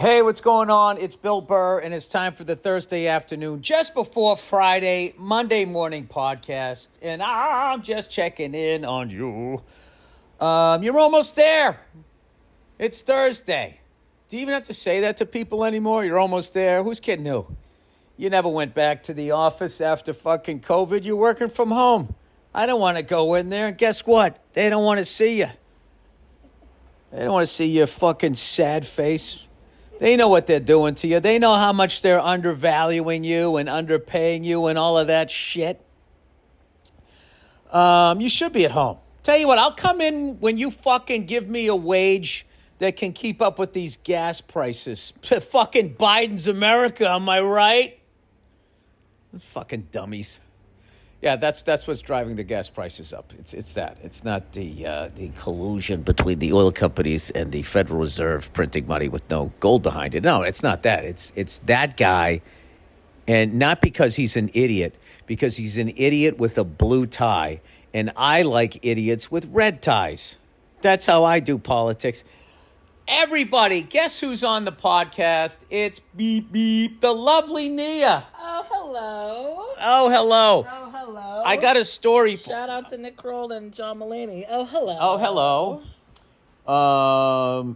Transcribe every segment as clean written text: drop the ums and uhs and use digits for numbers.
Hey, what's going on? It's Bill Burr, and it's time for the Thursday afternoon, just before Friday, Monday morning podcast. And I'm just checking in on you. You're almost there. It's Thursday. Do you even have to say that to people anymore? You're almost there. Who's kidding who? You never went back to the office after fucking COVID. You're working from home. I don't want to go in there. And guess what? They don't want to see you. They don't want to see your fucking sad face. They know what they're doing to you. They know how much they're undervaluing you and underpaying you and all of that shit. You should be at home. Tell you what, I'll come in when you fucking give me a wage that can keep up with these gas prices. Fucking Biden's America, am I right? Fucking dummies. Yeah, that's what's driving the gas prices up. It's that. It's not the collusion between the oil companies and the Federal Reserve printing money with no gold behind it. No, it's not that. It's that guy, and not because he's an idiot, because he's an idiot with a blue tie, and I like idiots with red ties. That's how I do politics. Everybody, guess who's on the podcast? It's beep beep, the lovely Nia. Oh, hello. Oh, hello. Oh, hello. I got a story. Shout out to Nick Kroll and John Mulaney. Oh, hello. Oh, hello.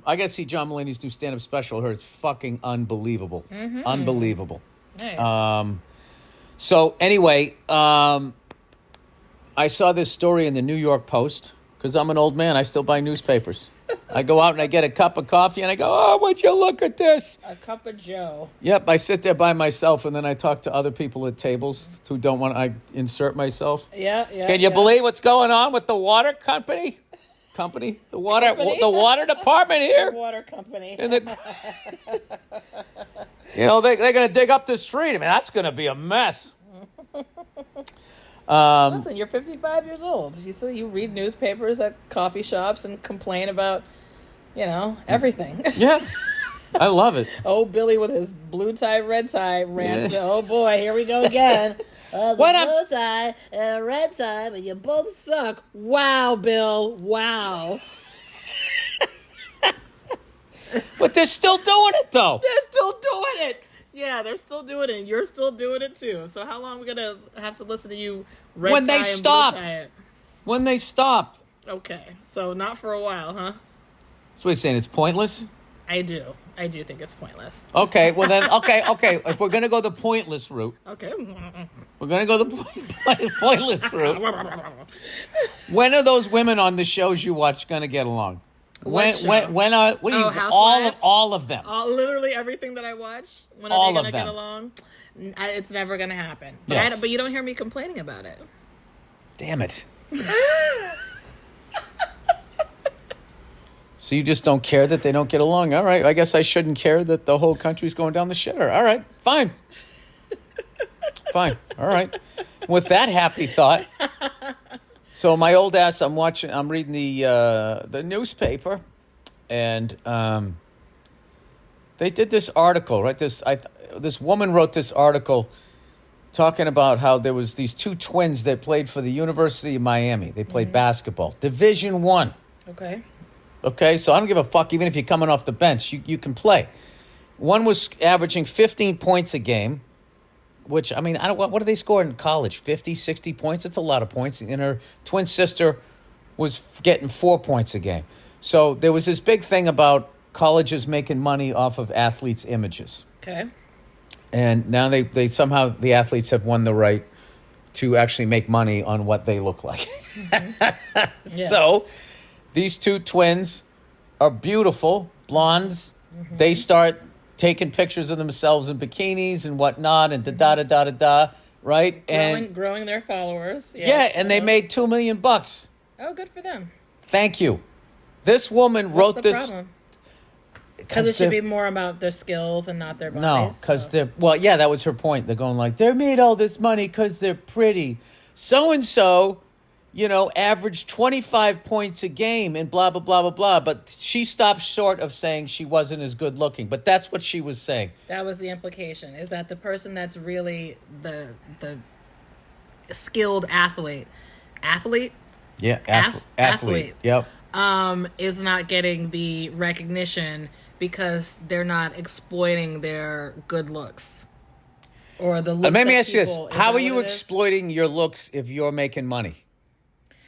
I got to see John Mulaney's new stand-up special. I heard it's fucking unbelievable. Mm-hmm. Unbelievable. Nice. So anyway, I saw this story in the New York Post because I'm an old man. I still buy newspapers. I go out and I get a cup of coffee and I go, oh, would you look at this? A cup of Joe. Yep, I sit there by myself and then I talk to other people at tables who don't want I insert myself. Yeah. Can you believe what's going on with the water company? The water department here. The water company. And they're going to dig up the street. I mean, that's going to be a mess. Listen, you're 55 years old. You read newspapers at coffee shops and complain about, everything. Yeah, I love it. Oh, Billy with his blue tie, red tie rants. Yeah. Oh, boy, here we go again. The blue tie and a red tie, but you both suck. Wow, Bill. Wow. But they're still doing it, though. They're still doing it. Yeah, they're still doing it. You're still doing it, too. So how long are we going to have to listen to you red when tie they stop. And blue tie it? When they stop. Okay. So not for a while, huh? So what you're saying, it's pointless? I do think it's pointless. Okay, well then, okay. If we're going to go the pointless route. Okay. We're going to go the pointless route. When are those women on the shows you watch going to get along? What do you Housewives? all of them? Literally everything that I watch. When are they going to get along? It's never going to happen. But yes. But you don't hear me complaining about it. Damn it. So you just don't care that they don't get along? All right. I guess I shouldn't care that the whole country's going down the shitter. All right. Fine. Fine. All right. With that happy thought. So my old ass, I'm reading the newspaper, and they did this article, right? This woman wrote this article talking about how there was these two twins that played for the University of Miami. They played basketball, Division I. Okay, so I don't give a fuck. Even if you're coming off the bench, you can play. One was averaging 15 points a game. Which, I mean, what do they score in college? 50, 60 points? It's a lot of points. And her twin sister was getting 4 points a game. So there was this big thing about colleges making money off of athletes' images. Okay. And now they somehow, the athletes have won the right to actually make money on what they look like. Mm-hmm. Yes. So these two twins are beautiful, blondes. Mm-hmm. They start taking pictures of themselves in bikinis and whatnot and da-da-da-da-da, right? Growing their followers. Yes. Yeah, and they made $2 million. Oh, good for them. Thank you. This woman wrote this. Because it should be more about their skills and not their bodies. No, because that was her point. They're going like, they made all this money because they're pretty. So-and-so, averaged 25 points a game and blah, blah, blah, blah, blah. But she stopped short of saying she wasn't as good looking. But that's what she was saying. That was the implication, is that the person that's really the skilled athlete? Yeah, athlete. Yep. Is not getting the recognition because they're not exploiting their good looks or the looks. Let me ask you this: people- how that are you what it is? exploiting your looks if you're making money?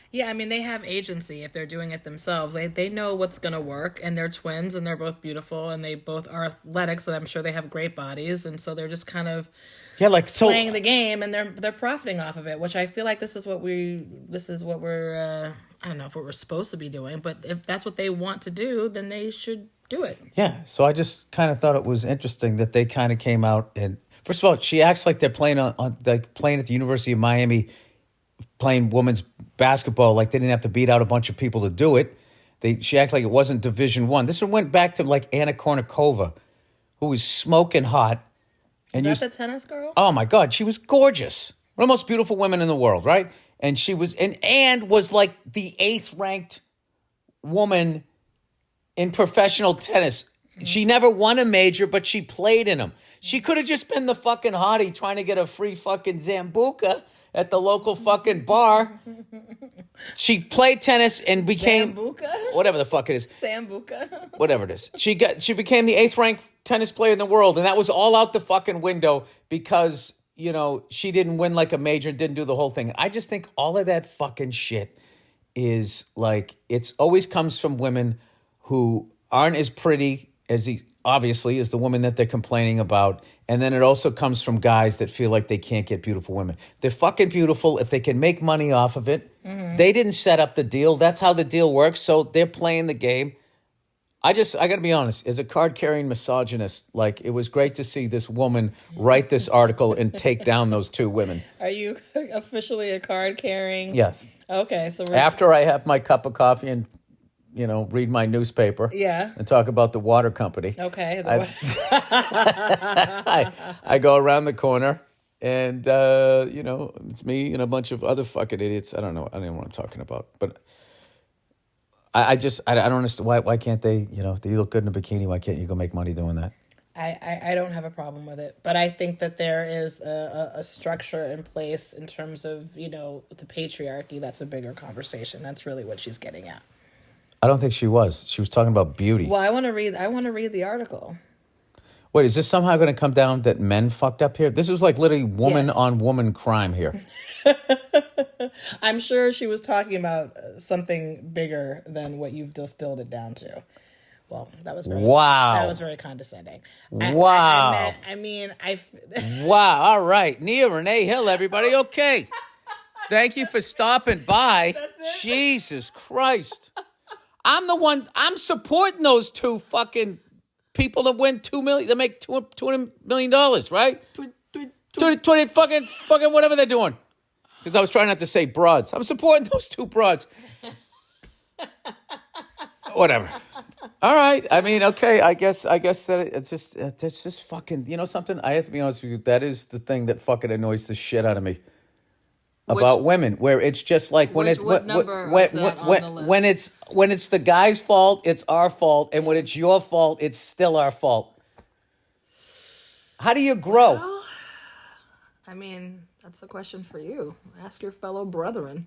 Yeah, I mean, they have agency if they're doing it themselves. They know what's going to work, and they're twins, and they're both beautiful, and they both are athletic, so I'm sure they have great bodies, and so they're just kind of playing the game, and they're profiting off of it, which I feel like this is what we're I don't know if what we're supposed to be doing, but if that's what they want to do, then they should do it. Yeah, so I just kind of thought it was interesting that they kind of came out and, first of all, she acts like they're playing playing at the University of Miami, playing women's basketball, like they didn't have to beat out a bunch of people to do it. She acted like it wasn't Division I. This one went back to like Anna Kournikova, who was smoking hot. Is that the tennis girl? Oh my God, she was gorgeous. One of the most beautiful women in the world, right? And she was and was like the 8th ranked woman in professional tennis. She never won a major, but she played in them. She could have just been the fucking hottie trying to get a free fucking Zambuca at the local fucking bar. She played tennis and became Zambuca? whatever the fuck it is. Sambuca. Whatever it is. She became the 8th ranked tennis player in the world, and that was all out the fucking window because, you know, she didn't win like a major and didn't do the whole thing. I just think all of that fucking shit is like, it's always comes from women who aren't as pretty as obviously is the woman that they're complaining about. And then it also comes from guys that feel like they can't get beautiful women. They're fucking beautiful if they can make money off of it. Mm-hmm. They didn't set up the deal. That's how the deal works. So they're playing the game. I got to be honest, as a card-carrying misogynist, like, it was great to see this woman write this article and take down those 2 women. Are you officially a card-carrying? Yes. Okay, so after I have my cup of coffee and, you know, read my newspaper. Yeah. And talk about the water company. Okay. I go around the corner and, you know, it's me and a bunch of other fucking idiots. I don't know what I'm talking about. But I don't understand. Why can't they, you know, if you look good in a bikini, why can't you go make money doing that? I don't have a problem with it. But I think that there is a structure in place in terms of, you know, the patriarchy. That's a bigger conversation. That's really what she's getting at. I don't think she was. She was talking about beauty. Well, I want to read the article. Wait, is this somehow going to come down that men fucked up here? This is like literally woman on woman crime here. I'm sure she was talking about something bigger than what you've distilled it down to. Well, that was very That was very condescending. Wow. I Wow. All right. Nia Renee Hill, everybody. Okay. Thank you for stopping by. That's it? Jesus Christ. I'm supporting those 2 fucking people that win $2 million, that make $200 million, right? 20 fucking whatever they're doing. Because I was trying not to say broads. I'm supporting those 2 broads. Whatever. All right. I mean, okay. I guess that it's just fucking, you know something? I have to be honest with you. That is the thing that fucking annoys the shit out of me about women, where it's just like when it's when it's the guy's fault, it's our fault, and when it's your fault, it's still our fault. How do you grow? Well, I mean, that's a question for you. Ask your fellow brethren.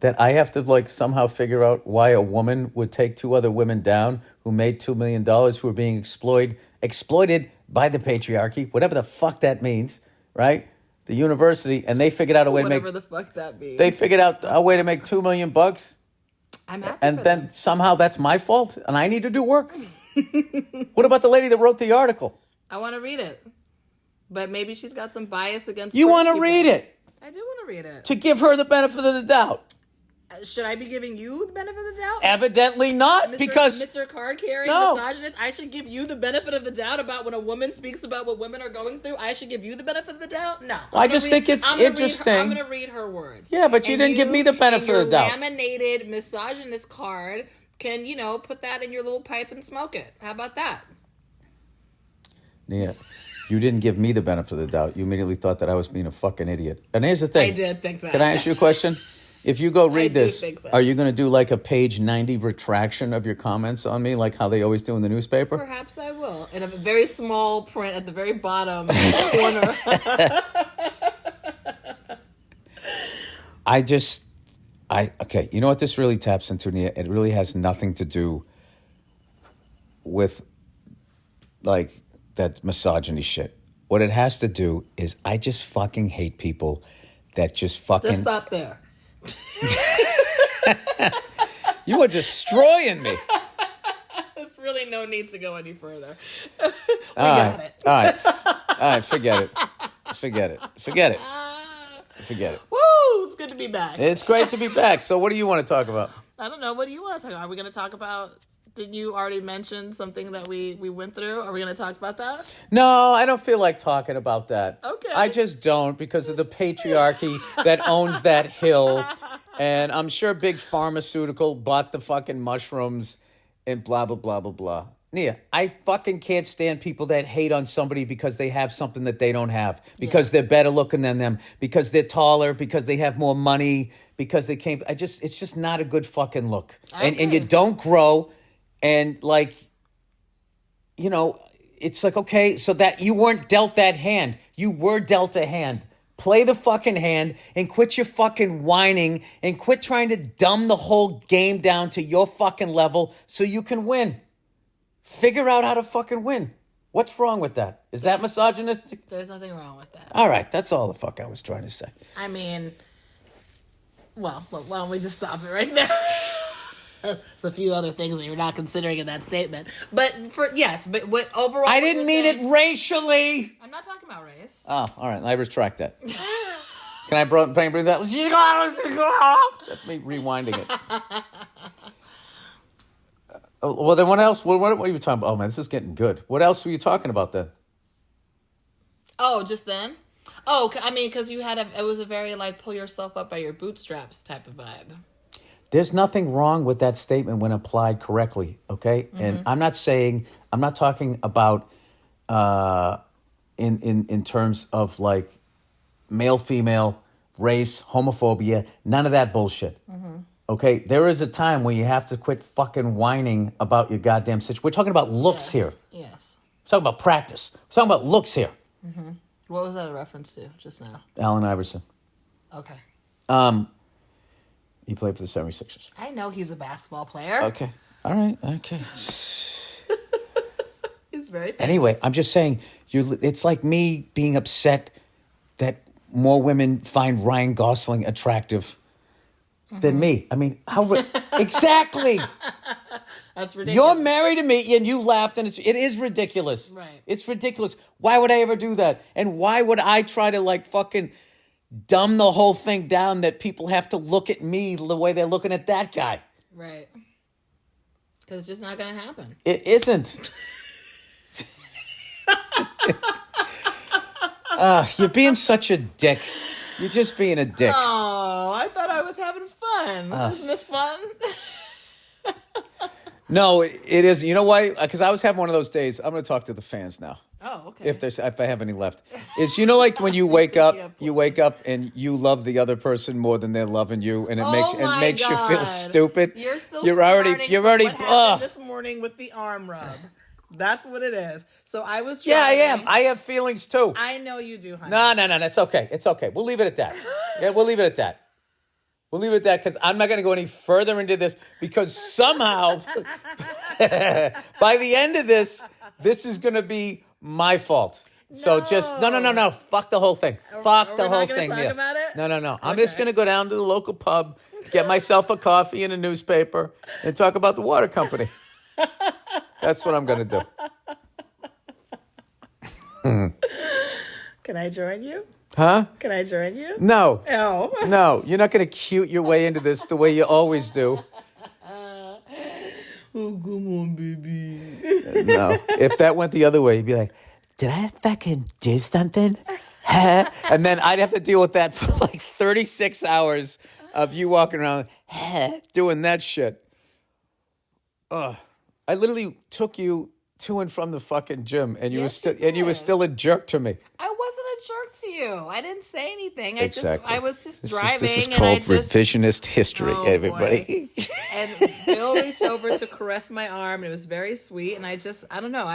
That I have to like somehow figure out why a woman would take 2 other women down who made $2 million, who are being exploited by the patriarchy, whatever the fuck that means, right? The university, and they figured out a way to make whatever the fuck that means. They figured out a way to make $2 million. I'm happy. And for then them. somehow that's my fault, and I need to do work. What about the lady that wrote the article? I want to read it, but maybe she's got some bias against. You want to read it? I do want to read it to give her the benefit of the doubt. Should I be giving you the benefit of the doubt? Evidently not, because Mr. Card-carrying misogynist, I should give you the benefit of the doubt about when a woman speaks about what women are going through. I should give you the benefit of the doubt? No. I just think it's interesting. I'm going to read her words. Yeah, but you didn't give me the benefit of the doubt. Your laminated misogynist card can, you know, put that in your little pipe and smoke it. How about that? Yeah. You didn't give me the benefit of the doubt. You immediately thought that I was being a fucking idiot. And here's the thing. I did think that. Can I ask you a question? If you go read this, think that. Are you going to do like a page 90 retraction of your comments on me, like how they always do in the newspaper? Perhaps I will. In a very small print at the very bottom corner. Okay, you know what this really taps into, Nia? It really has nothing to do with like that misogyny shit. What it has to do is I just fucking hate people that just fucking... Just stop there. You are destroying me. There's really no need to go any further. We got it. All right. Forget it. Woo! It's good to be back. It's great to be back. So what do you want to talk about? I don't know. What do you want to talk about? Are we going to talk about... Did you already mention something that we went through? Are we going to talk about that? No, I don't feel like talking about that. Okay. I just don't because of the patriarchy that owns that hill. And I'm sure Big Pharmaceutical bought the fucking mushrooms and blah, blah, blah, blah, blah. Nia, I fucking can't stand people that hate on somebody because they have something that they don't have, because they're better looking than them, because they're taller, because they have more money, because they came. It's just not a good fucking look. Okay. And you don't grow. And like, you know, it's like, okay, so that you weren't dealt that hand. You were dealt a hand. Play the fucking hand and quit your fucking whining and quit trying to dumb the whole game down to your fucking level so you can win. Figure out how to fucking win. What's wrong with that? Is that misogynistic? There's nothing wrong with that. All right, that's all the fuck I was trying to say. I mean, well, why don't we just stop it right there? There's a few other things that you're not considering in that statement. But what overall... I didn't mean it racially. I'm not talking about race. Oh, all right. I retract that. Can I bring that? That's me rewinding it. Well, then what else? What were you talking about? Oh, man, this is getting good. What else were you talking about then? Oh, just then? Oh, I mean, because it was a very, like, pull yourself up by your bootstraps type of vibe. There's nothing wrong with that statement when applied correctly, okay? Mm-hmm. And I'm not talking about in terms of like male, female, race, homophobia, none of that bullshit. Mm-hmm. Okay? There is a time when you have to quit fucking whining about your goddamn situation. We're talking about looks here. Yes. We're talking about practice. We're talking about looks here. Mm-hmm. What was that a reference to just now? Allen Iverson. Okay. He played for the 76ers. I know he's a basketball player. Okay. All right. Okay. He's very famous. Anyway, I'm just saying, it's like me being upset that more women find Ryan Gosling attractive than me. I mean, how... Exactly! That's ridiculous. You're married to me and you laughed and it is ridiculous. Right. It's ridiculous. Why would I ever do that? And why would I try to like fucking... dumb the whole thing down that people have to look at me the way they're looking at that guy. Right. Because it's just not going to happen. It isn't. You're being such a dick. You're just being a dick. Oh, I thought I was having fun. Isn't this fun? No, it is. You know why? Because I was having one of those days. I'm going to talk to the fans now. Oh, okay. If I have any left, it's like when you wake up, and you love the other person more than they're loving you, and it makes you feel stupid. You're already. What happened this morning with the arm rub? That's what it is. So I was. Yeah, I am. I have feelings too. I know you do, honey. No. It's okay. It's okay. We'll leave it at that. Yeah, we'll leave it at that. We'll leave it at that because I'm not going to go any further into this because somehow, by the end of this is going to be my fault. So just no. Fuck the whole thing. Fuck the whole thing. Talk about it? No. Okay. I'm just going to go down to the local pub, get myself a coffee and a newspaper, and talk about the water company. That's what I'm going to do. Can I join you? Huh? Can I join you? No. Oh. No, you're not going to cute your way into this the way you always do. Oh, come on, baby. No. If that went the other way, you'd be like, did I fucking do something? And then I'd have to deal with that for like 36 hours of you walking around doing that shit. I literally took you to and from the fucking gym, and you were still a jerk to me. I wasn't a jerk to you. I didn't say anything. Exactly. I was just driving. This is called revisionist history, everybody. And Bill reached over to caress my arm, and it was very sweet. And I don't know.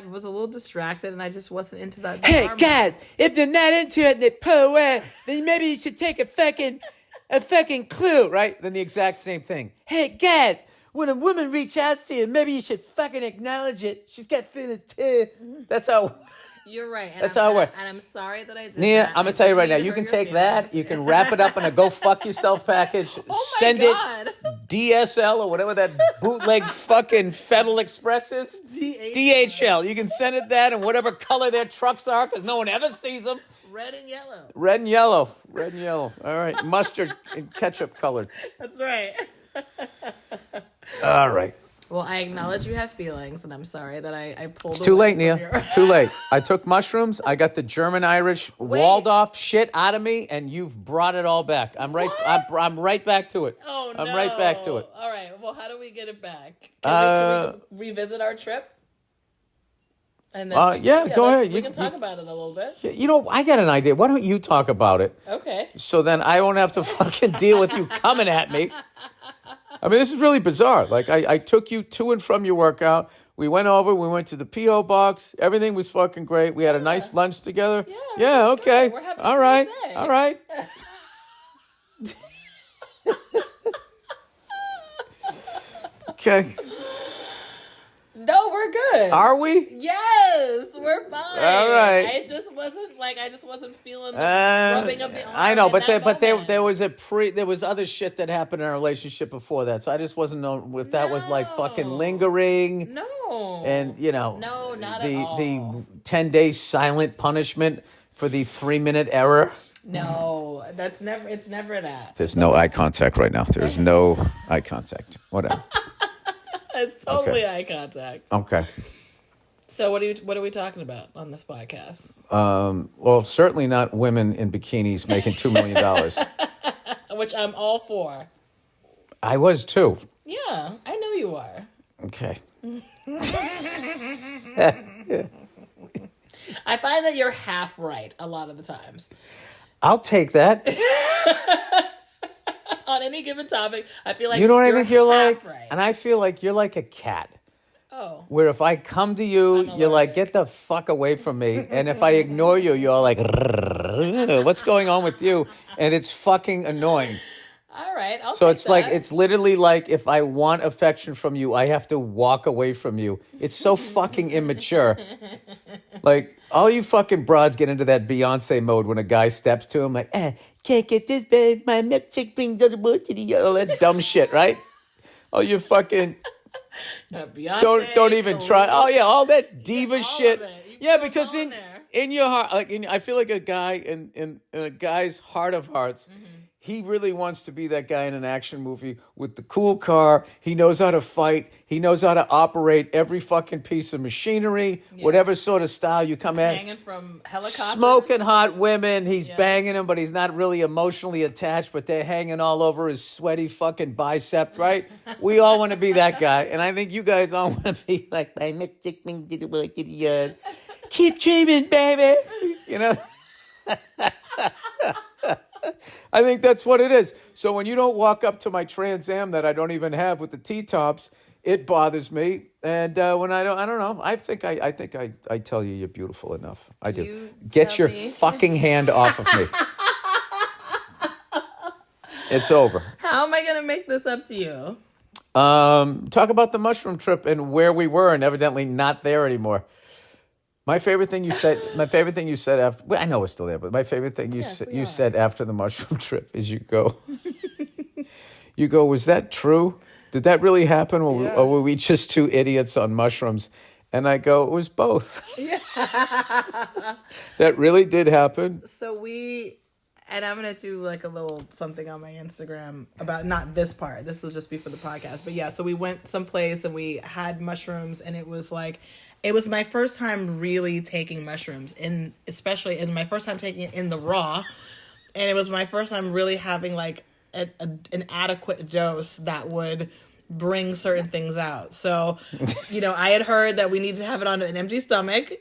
Was a little distracted, and I just wasn't into that. Hey guys, if you're not into it, they pull away, then maybe you should take a fucking clue, right? Then the exact same thing. Hey guys, when a woman reaches out to you, maybe you should fucking acknowledge it. She's got feelings too. That's how. You're right. That's how it works. And I'm sorry that I did Nia, that. I'm going to tell you right now, you can take that, you can wrap it up in a go fuck yourself package, send it DSL or whatever that bootleg fucking Federal Express is. DHL. You can send it that in whatever color their trucks are because no one ever sees them. Red and yellow. Red and yellow. Red and yellow. All right. Mustard and ketchup colored. That's right. All right. Well, I acknowledge you have feelings, and I'm sorry that I pulled. It's too late, Nia. It's too late. I took mushrooms. I got the German-Irish Waldorf shit out of me, and you've brought it all back. I'm right. I'm right back to it. Oh no! I'm right back to it. All right. Well, how do we get it back? Can we revisit our trip? And then, go ahead. We can talk about it a little bit. You know, I got an idea. Why don't you talk about it? Okay. So then I won't have to fucking deal with you coming at me. I mean, this is really bizarre. Like, I took you to and from your workout. We went to the P.O. box. Everything was fucking great. We had a nice lunch together. Yeah, okay. We're having all a right. good day. All right. Okay. No, we're good. Are we? Yes, we're fine. All right. I just wasn't feeling the rubbing of the arm. I know, but moment. there was other shit that happened in our relationship before that, so I just wasn't knowing if that was like fucking lingering. No. And no, not at all. The 10-day silent punishment for the 3-minute error. No, it's never that. There's no eye contact right now. There's no eye contact. Whatever. It's totally eye contact. Okay. So what are we talking about on this podcast? Well, certainly not women in bikinis making $2 million. Which I'm all for. I was too. Yeah, I know you are. Okay. I find that you're half right a lot of the times. I'll take that. On any given topic, I feel like you know what I think you're like, right. And I feel like you're like a cat. Oh. Where if I come to you, you're like, get the fuck away from me, and if I ignore you, you're like, what's going on with you? And it's fucking annoying. All right, so it's that. Like it's literally like if I want affection from you, I have to walk away from you. It's so fucking immature. Like all you fucking broads get into that Beyonce mode when a guy steps to him, like, can't get this, babe. My milkshake brings other boy to the all that dumb shit, right? Oh, you fucking don't even try. Oh yeah, all that diva shit. Yeah, because in your heart, like I feel like a guy in a guy's heart of hearts. Mm-hmm. He really wants to be that guy in an action movie with the cool car. He knows how to fight. He knows how to operate every fucking piece of machinery, whatever sort of style you come at. Hanging from helicopters. Smoking hot women. He's banging them, but he's not really emotionally attached, but they're hanging all over his sweaty fucking bicep, right? We all want to be that guy. And I think you guys all want to be like, keep dreaming, baby. You know? I think that's what it is. So when you don't walk up to my Trans Am that I don't even have with the T-tops, it bothers me. And when I don't know. I think I tell you you're beautiful enough. I do. Get your fucking hand off of me. It's over. How am I going to make this up to you? Talk about the mushroom trip and where we were and evidently not there anymore. My favorite thing you said after, well, I know it's still there, but my favorite thing you said after the mushroom trip is you go, was that true? Did that really happen? Or were we just two idiots on mushrooms? And I go, it was both. Yeah. That really did happen. So and I'm going to do like a little something on my Instagram about not this part. This will just be for the podcast. But yeah, so we went someplace and we had mushrooms and it was my first time really taking mushrooms especially my first time taking it in the raw. And it was my first time really having like an adequate dose that would bring certain things out. So, I had heard that we need to have it on an empty stomach.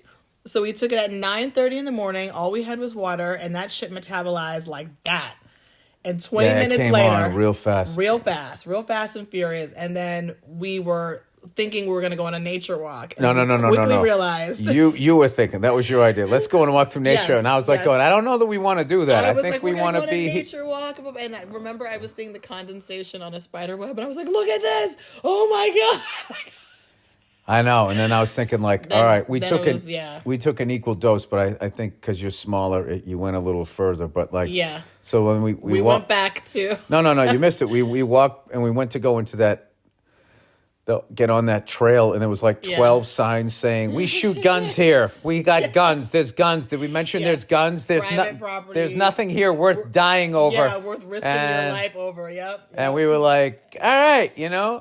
So we took it at 9:30 in the morning. All we had was water, and that shit metabolized like that. And 20 minutes later, real fast and furious. And then we were thinking we were going to go on a nature walk. And No. quickly realized. You were thinking that was your idea. Let's go and walk through nature. Yes, and I was like, going, I don't know that we want to do that. I I was think like, we want to be a nature walk. And I remember I was seeing the condensation on a spider web, and I was like, look at this! Oh my god! I know. And then I was thinking, like, all right, we took an equal dose, but I think because you're smaller, you went a little further. But like, yeah. So when we went back to no, you missed it. We walked and we went to go into get on that trail, and there was like 12 signs saying, we shoot guns here. We got guns. There's guns. Did we mention there's guns? There's nothing here worth dying over. Yeah, worth risking your life over. Yep. And we were like, all right,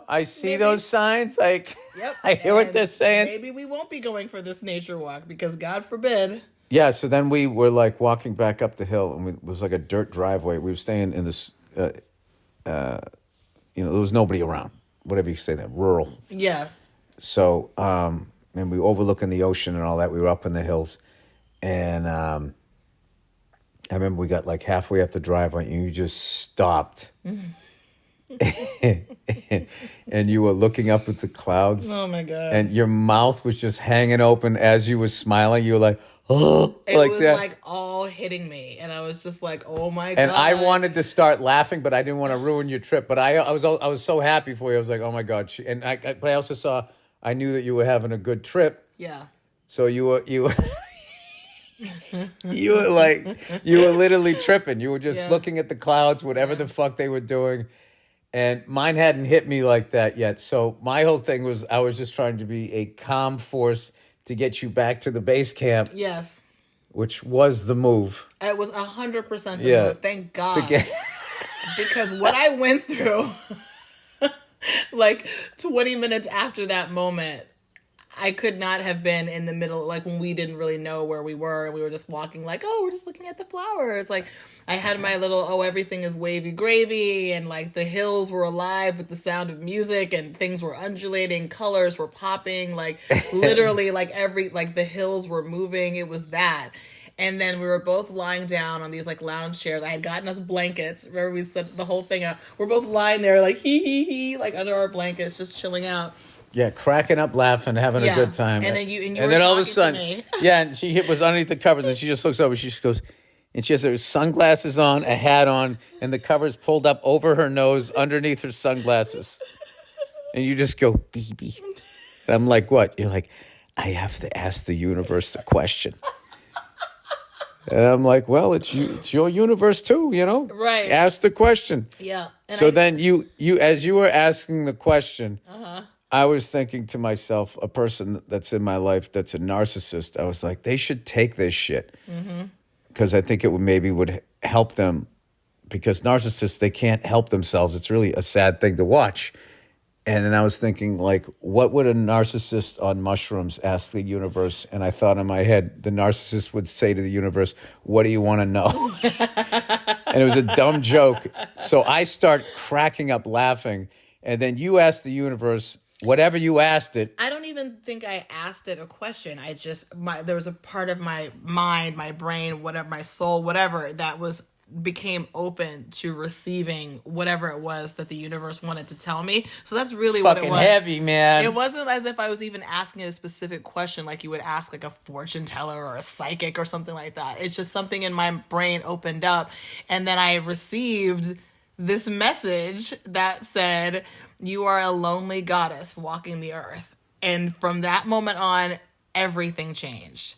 I see those signs. Like, I hear what they're saying. Maybe we won't be going for this nature walk because God forbid. Yeah, so then we were like walking back up the hill, and it was like a dirt driveway. We were staying in this, there was nobody around. Whatever you say, that rural. Yeah. So, and we were overlooking the ocean and all that. We were up in the hills, and I remember we got like halfway up the driveway, and you just stopped, and you were looking up at the clouds. Oh my god! And your mouth was just hanging open as you were smiling. You were like, oh, it was like all hitting me, and I was just like, "Oh my god!" And I wanted to start laughing, but I didn't want to ruin your trip. But I was so happy for you. I was like, "Oh my god!" But I also I knew that you were having a good trip. Yeah. So you were you were literally tripping. You were just looking at the clouds, whatever the fuck they were doing. And mine hadn't hit me like that yet. So my whole thing was I was just trying to be a calm force to get you back to the base camp. Yes. Which was the move. It was 100% the move. Thank God. Because what I went through, like 20 minutes after that moment, I could not have been in the middle, like when we didn't really know where we were. And we were just walking like, oh, we're just looking at the flowers. Like I had my little, everything is wavy gravy. And like the hills were alive with the sound of music and things were undulating. Colors were popping. Like literally like the hills were moving. It was that. And then we were both lying down on these like lounge chairs. I had gotten us blankets. Remember we set the whole thing up. We're both lying there like hee, like under our blankets, just chilling out. Yeah, cracking up, laughing, having a good time. And then you and then all of a sudden, and she was underneath the covers, and she just looks over. She just goes, and she has her sunglasses on, a hat on, and the covers pulled up over her nose, underneath her sunglasses. And you just go, BB. And I'm like, what? You're like, I have to ask the universe a question. And I'm like, well, it's your universe too, Right. Ask the question. Yeah. And so then you as you were asking the question, I was thinking to myself, a person that's in my life that's a narcissist, I was like, they should take this shit. Because I think it would help them. Because narcissists, they can't help themselves. It's really a sad thing to watch. And then I was thinking, like, what would a narcissist on mushrooms ask the universe? And I thought in my head, the narcissist would say to the universe, what do you want to know? And it was a dumb joke. So I start cracking up laughing. And then you ask the universe, whatever you asked it. I don't even think I asked it a question. There was a part of my mind, my brain, whatever, my soul, whatever, that became open to receiving whatever it was that the universe wanted to tell me. So that's really what it was. Fucking heavy, man. It wasn't as if I was even asking a specific question like you would ask like a fortune teller or a psychic or something like that. It's just something in my brain opened up, and then I received this message that said, you are a lonely goddess walking the earth. And from that moment on, everything changed.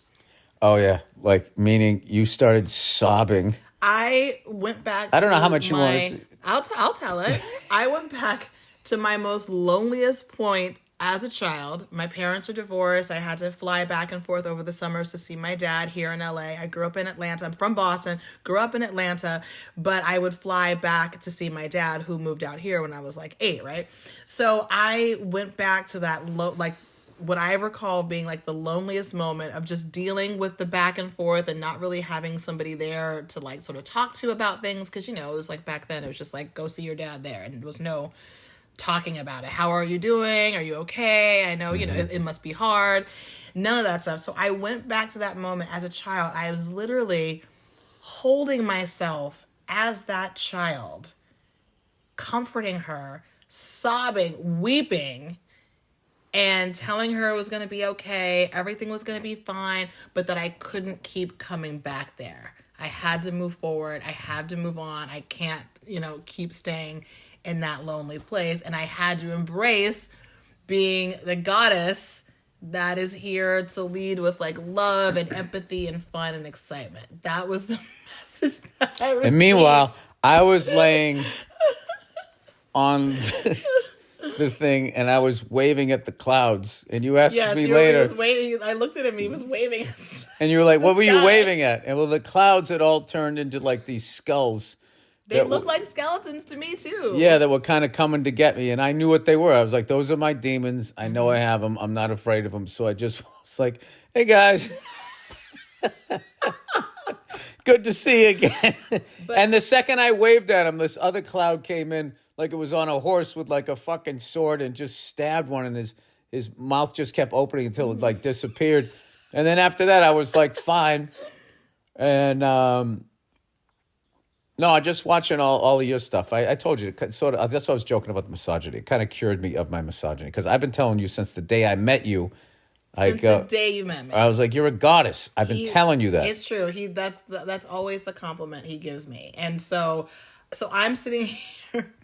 Oh, yeah. Like, meaning you started sobbing. I went back to I don't know how much you wanted to... I'll tell it. I went back to my most loneliest point as a child. My parents are divorced. I had to fly back and forth over the summers to see my dad here in LA. I grew up in Atlanta. I'm from Boston, grew up in Atlanta, but I would fly back to see my dad who moved out here when I was like 8, right? So I went back to that what I recall being like the loneliest moment of just dealing with the back and forth and not really having somebody there to like sort of talk to about things. Cause it was like back then it was just like, go see your dad there. And there was no talking about it. How are you doing? Are you okay? I know, it must be hard. None of that stuff. So I went back to that moment as a child. I was literally holding myself as that child, comforting her, sobbing, weeping, and telling her it was going to be okay, everything was going to be fine, but that I couldn't keep coming back there. I had to move forward. I had to move on. I can't, keep staying in that lonely place. And I had to embrace being the goddess that is here to lead with like love and empathy and fun and excitement. That was the message that I received. And meanwhile, I was laying on the thing and I was waving at the clouds. And you asked me later. He was waving. I looked at him. He was waving. And you were like, "What were you waving at?" And well, the clouds had all turned into like these skulls. They looked like skeletons to me too. Yeah, that were kind of coming to get me, and I knew what they were. I was like, "Those are my demons. I know I have them. I'm not afraid of them." So I just was like, "Hey guys, good to see you again." And the second I waved at him, this other cloud came in like it was on a horse with like a fucking sword and just stabbed one, and his mouth just kept opening until it like disappeared. And then after that, I was like, fine. And no, just watching all of your stuff. I told you, sort of. That's why I was joking about the misogyny. It kind of cured me of my misogyny because I've been telling you since the day I met you. Since the day you met me, I was like, "You're a goddess." I've been telling you that. It's true. That's always the compliment he gives me, and so I'm sitting here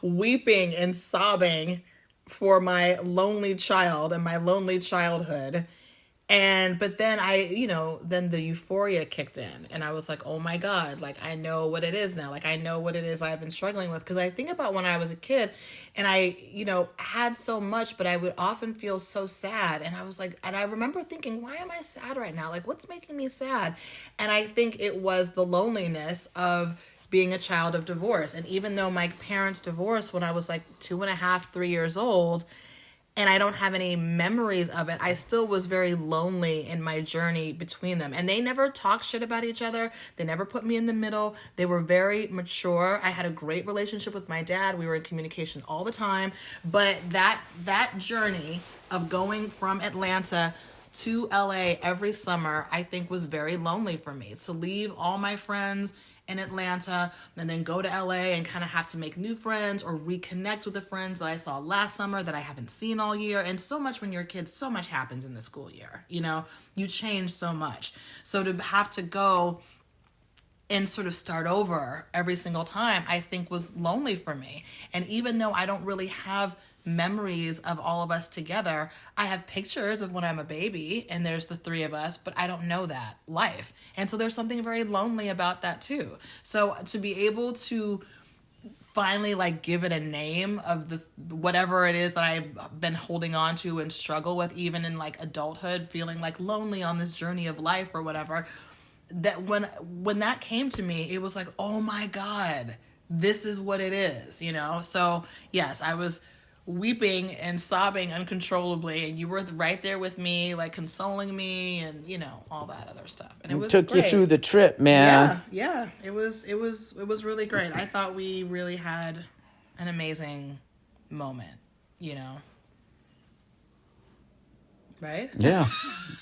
weeping and sobbing for my lonely child and my lonely childhood. But then then the euphoria kicked in and I was like, oh my God, like I know what it is now. Like I know what it is I've been struggling with. Cause I think about when I was a kid and I, had so much, but I would often feel so sad. And I was like, and I remember thinking, why am I sad right now? Like what's making me sad? And I think it was the loneliness of being a child of divorce. And even though my parents divorced when I was like 2.5, 3 years old, and I don't have any memories of it, I still was very lonely in my journey between them. And they never talked shit about each other. They never put me in the middle. They were very mature. I had a great relationship with my dad. We were in communication all the time. But that journey of going from Atlanta to LA every summer, I think was very lonely for me. To leave all my friends in Atlanta and then go to LA and kind of have to make new friends or reconnect with the friends that I saw last summer that I haven't seen all year. And so much when you're a kid, so much happens in the school year, you change so much. So to have to go and sort of start over every single time, I think was lonely for me. And even though I don't really have memories of all of us together, I have pictures of when I'm a baby and there's the three of us, but I don't know that life. And so there's something very lonely about that too. So to be able to finally like give it a name of the whatever it is that I've been holding on to and struggle with even in like adulthood, feeling like lonely on this journey of life or whatever, that when that came to me, it was like, oh my God, this is what it is, So yes, I was weeping and sobbing uncontrollably, and you were right there with me, like consoling me and all that other stuff. And it was took great. You through the trip, man. Yeah. It was really great. I thought we really had an amazing moment, right? Yeah.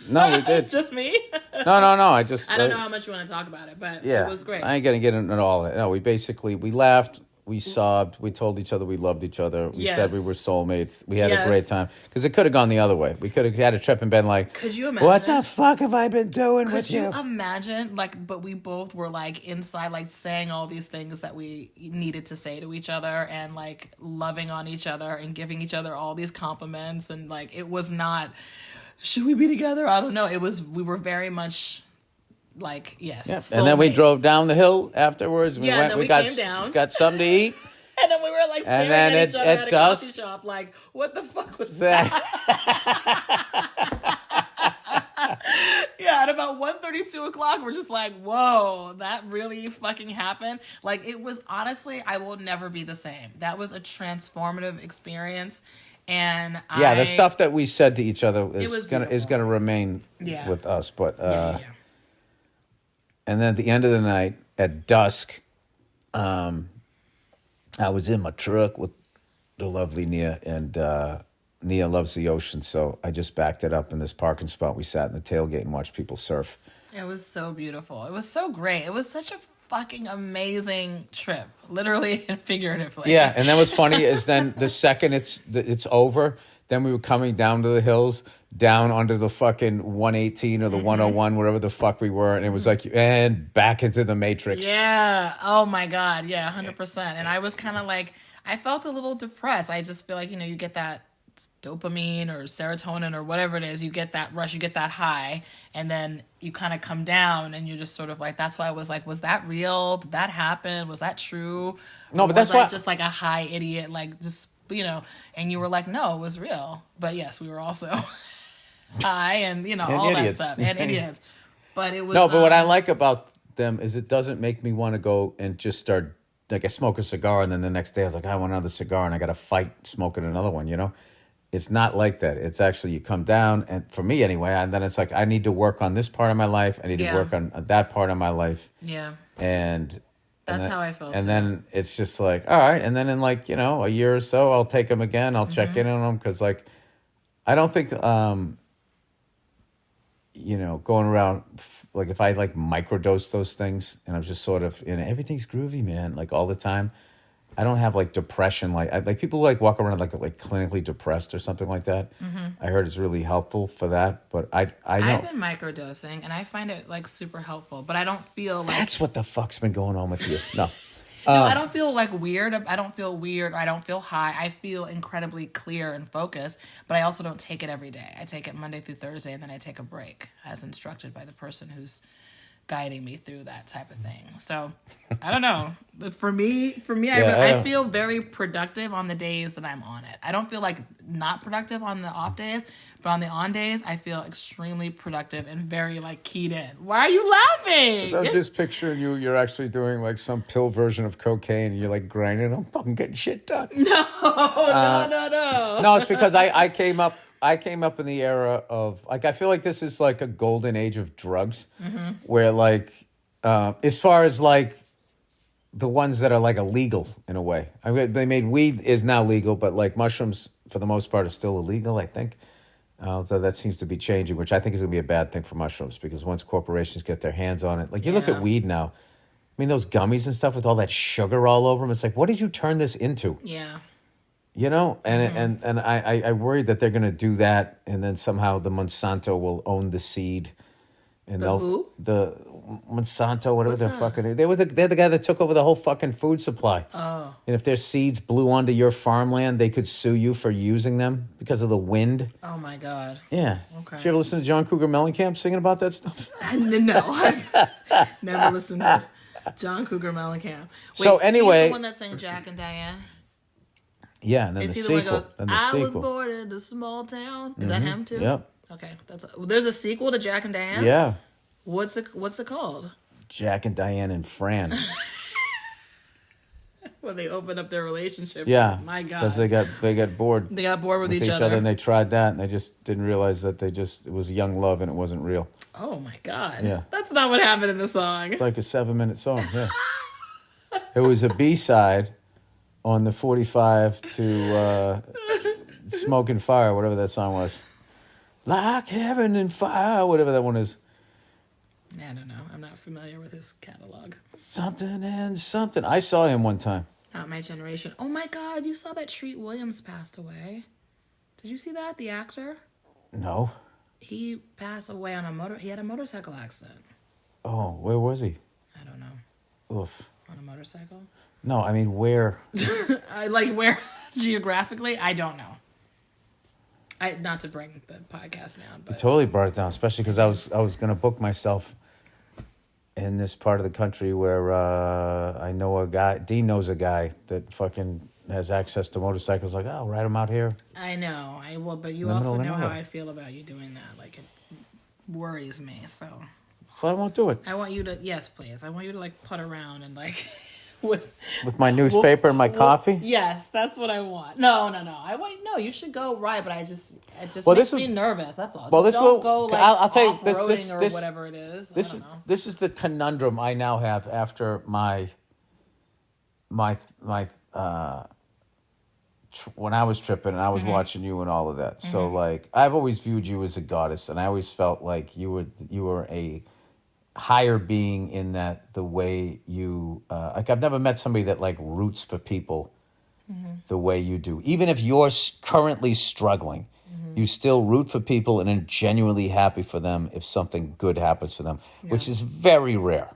No, we did. Just me? No. I don't know how much you want to talk about it, but yeah, it was great. I ain't gonna get into all that. No, we laughed. We sobbed. We told each other we loved each other. We said we were soulmates. We had a great time. Because it could have gone the other way. We could have had a trip and been like, could you imagine? What the fuck have I been doing with you? Could you imagine? Like, but we both were like inside, like saying all these things that we needed to say to each other and like loving on each other and giving each other all these compliments. And like, it was not, should we be together? I don't know. We were very much like, yes. Yep. And then we drove down the hill afterwards. And then we came down. Got something to eat. And then we were like staring at each other at a coffee shop, like, what the fuck was that? Yeah, at about 1:32 o'clock, we're just like, whoa, that really fucking happened. Like, it was honestly, I will never be the same. That was a transformative experience. And the stuff that we said to each other is gonna remain with us. But and then at the end of the night, at dusk, I was in my truck with the lovely Nia, and Nia loves the ocean, so I just backed it up in this parking spot. We sat in the tailgate and watched people surf. It was so beautiful. It was so great. It was such a fucking amazing trip, literally and figuratively. Yeah, and then what's funny is then the second it's over, then we were coming down to the hills, down onto the fucking 118 or the 101, wherever the fuck we were, and it was like, and back into the Matrix. Yeah. Oh my God. Yeah, 100%. And I was kind of like, I felt a little depressed. I just feel like, you get that dopamine or serotonin or whatever it is, you get that rush, you get that high, and then you kind of come down and you're just sort of like, that's why I was like, was that real? Did that happen? Was that true? No, or but that's was I why just like a high idiot, like just, and you were like, no, it was real. But yes, we were also high and, all idiots. that stuff and idiots. But it was... No, but what I like about them is it doesn't make me want to go and just start, like I smoke a cigar and then the next day I was like, I want another cigar and I got to fight smoking another one, It's not like that. It's actually you come down, and for me anyway, and then it's like I need to work on this part of my life. I need to work on that part of my life. Yeah. And that's how I felt. And too. Then it's just like, all right. And then in like, a year or so, I'll take them again. I'll check in on them because like, I don't think, going around, like if I like microdose those things and I'm just sort of, everything's groovy, man, like all the time. I don't have like depression. Like people like walk around like clinically depressed or something like that. I heard it's really helpful for that, but I know I've been microdosing and I find it like super helpful, but I don't feel like that's what the fuck's been going on with you. No. No, I don't feel like weird. I don't feel weird. I don't feel high. I feel incredibly clear and focused, but I also don't take it every day. I take it Monday through Thursday and then I take a break as instructed by the person who's guiding me through that type of thing. So I don't know. For me, I feel very productive on the days that I'm on it. I don't feel like not productive on the off days, but on the on days, I feel extremely productive and very like keyed in. Why are you laughing? I'm just picturing you're actually doing like some pill version of cocaine and you're like grinding. I'm fucking getting shit done. No. No, it's because I came up in the era of like I feel like this is like a golden age of drugs, where like as far as like the ones that are like illegal in a way. I mean, they made weed is now legal, but like mushrooms for the most part are still illegal. I think, although that seems to be changing, which I think is going to be a bad thing for mushrooms because once corporations get their hands on it, like you look at weed now. I mean, those gummies and stuff with all that sugar all over them. It's like, what did you turn this into? Yeah. And I worry that they're going to do that, and then somehow the Monsanto will own the seed, and who? The Monsanto, whatever they're fucking. They're the guy that took over the whole fucking food supply. Oh. And if their seeds blew onto your farmland, they could sue you for using them because of the wind. Oh my God. Yeah. Okay. Did you ever listen to John Cougar Mellencamp singing about that stuff? No, I've never listened to John Cougar Mellencamp. Wait, So anyway, he's the one that sang Jack and Diane. Yeah, and then Is the he sequel. the one that goes, I was born in a small town? Is that him too? Yep. Okay, there's a sequel to Jack and Diane? Yeah. What's it called? Jack and Diane and Fran. When they opened up their relationship. Yeah. My God. Because they got bored. They got bored with each other, and they tried that, and they just didn't realize that it was young love and it wasn't real. Oh my God. Yeah. That's not what happened in the song. It's like a 7-minute song. Yeah. It was a B-side on the 45 to Smoke and Fire, whatever that song was. Like heaven and fire, whatever that one is. I don't know. I'm not familiar with his catalog. Something and something. I saw him one time. Not my generation. Oh my God, you saw that Treat Williams passed away. Did you see that? The actor? No. He passed away on he had a motorcycle accident. Oh, where was he? I don't know. Oof. On a motorcycle? No, I mean where? Like where geographically? I don't know. Not to bring the podcast down, but You totally brought it down, especially because I was going to book myself in this part of the country where I know a guy. Dean knows a guy that fucking has access to motorcycles. Like, I'll ride him out here. I know. I will, but you also know how I feel about you doing that. Like it worries me. So I won't do it. I want you to, yes, please. I want you to like putt around and like with my newspaper and my coffee. Yes, that's what I want. No. No, you should go ride, but it just makes me nervous. That's all. Well, just don't go like I'll tell you off-roading or whatever it is. This is the conundrum I now have after my when I was tripping and I was watching you and all of that. So like I've always viewed you as a goddess, and I always felt like you were a higher being in that the way you like I've never met somebody that like roots for people the way you do. Even if you're currently struggling, you still root for people and are genuinely happy for them if something good happens for them, which is very rare.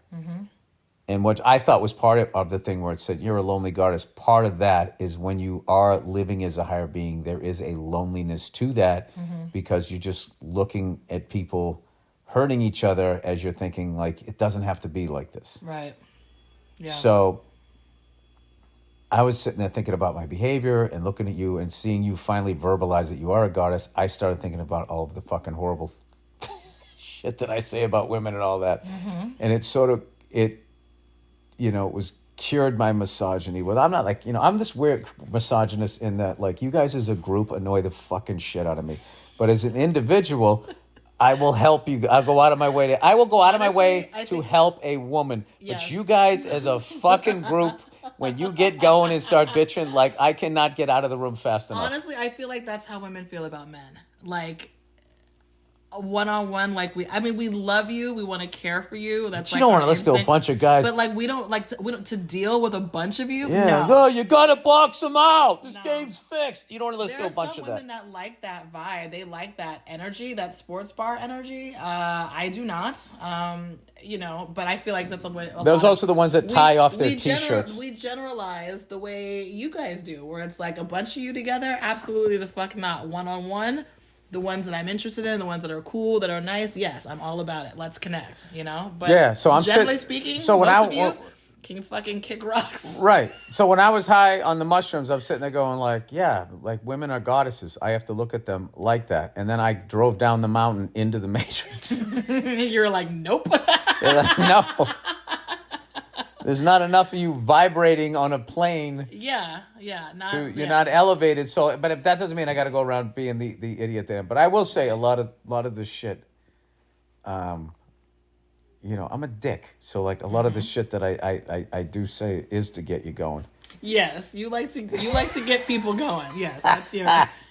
And what I thought was part of the thing where it said you're a lonely goddess, part of that is when you are living as a higher being, there is a loneliness to that because you're just looking at people hurting each other as you're thinking, like, it doesn't have to be like this. Right. Yeah. So I was sitting there thinking about my behavior and looking at you and seeing you finally verbalize that you are a goddess. I started thinking about all of the fucking horrible shit that I say about women and all that. And it sort of, it was cured my misogyny. Well, I'm not like, I'm this weird misogynist in that, like, you guys as a group annoy the fucking shit out of me. But as an individual, I will help you. I'll go out of my way to, I will go out of my way to help a woman. Yes. But you guys as a fucking group, when you get going and start bitching, like, I cannot get out of the room fast enough. Honestly, I feel like that's how women feel about men. Like, one-on-one, like we love you, we want to care for you. That's but you don't want to listen to a bunch of guys. But like we don't to deal with a bunch of you. Yeah, no, you gotta box them out. This game's fixed. You don't want to listen to a bunch of that. There are some women that like that vibe. They like that energy, that sports bar energy. I do not. But I feel like that's those also the ones that tie off their t-shirts. We generalize the way you guys do, where it's like a bunch of you together. Absolutely the fuck not. One-on-one. The ones that I'm interested in, the ones that are cool, that are nice, yes, I'm all about it. Let's connect, But yeah, so I'm generally speaking, so when most of you can fucking kick rocks. Right. So when I was high on the mushrooms, I'm sitting there going like, yeah, like women are goddesses. I have to look at them like that. And then I drove down the mountain into the Matrix. You're like, nope. You're like, no. There's not enough of you vibrating on a plane. Yeah. You're not elevated. So, but if that doesn't mean I got to go around being the idiot there. But I will say a lot of this shit. I'm a dick. So like a lot of the shit that I do say is to get you going. Yes, you like to get people going. Yes, that's your.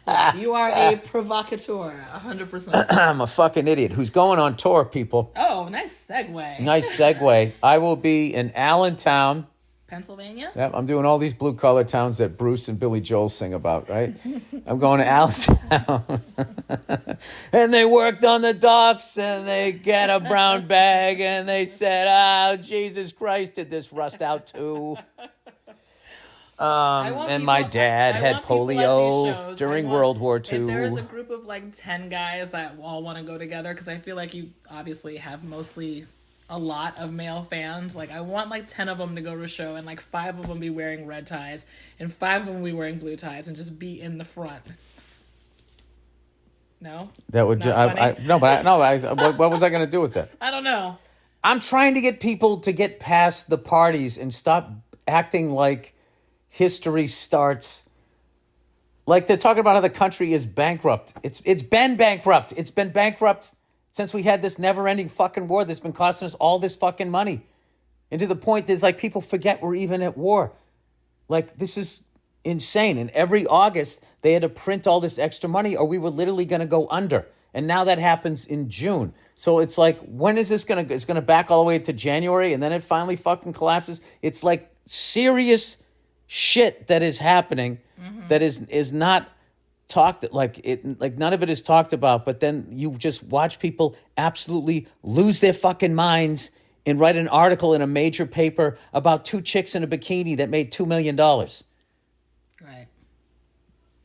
Yes, you are a provocateur, 100%. I'm a fucking idiot who's going on tour, people. Oh, nice segue. Nice segue. I will be in Allentown, Pennsylvania. Yep, I'm doing all these blue collar towns that Bruce and Billy Joel sing about, right? I'm going to Allentown. And they worked on the docks and they get a brown bag and they said, oh, Jesus Christ, did this rust out too? And my dad had polio during World War II. If there's a group of like 10 guys that all want to go together, because I feel like you obviously have mostly a lot of male fans. Like I want like 10 of them to go to a show and like 5 of them be wearing red ties and 5 of them be wearing blue ties and just be in the front. No? That would what was I going to do with that? I don't know. I'm trying to get people to get past the parties and stop acting like history starts like they're talking about how the country is bankrupt. It's been bankrupt. It's been bankrupt since we had this never-ending fucking war that's been costing us all this fucking money. And to the point there's like people forget we're even at war. Like this is insane. And every August they had to print all this extra money or we were literally going to go under. And now that happens in June. So it's like, when is this going to, it's going to back all the way to January and then it finally fucking collapses. It's like serious shit that is happening that is not talked, like none of it is talked about, but then you just watch people absolutely lose their fucking minds and write an article in a major paper about 2 chicks in a bikini that made $2 million. Right.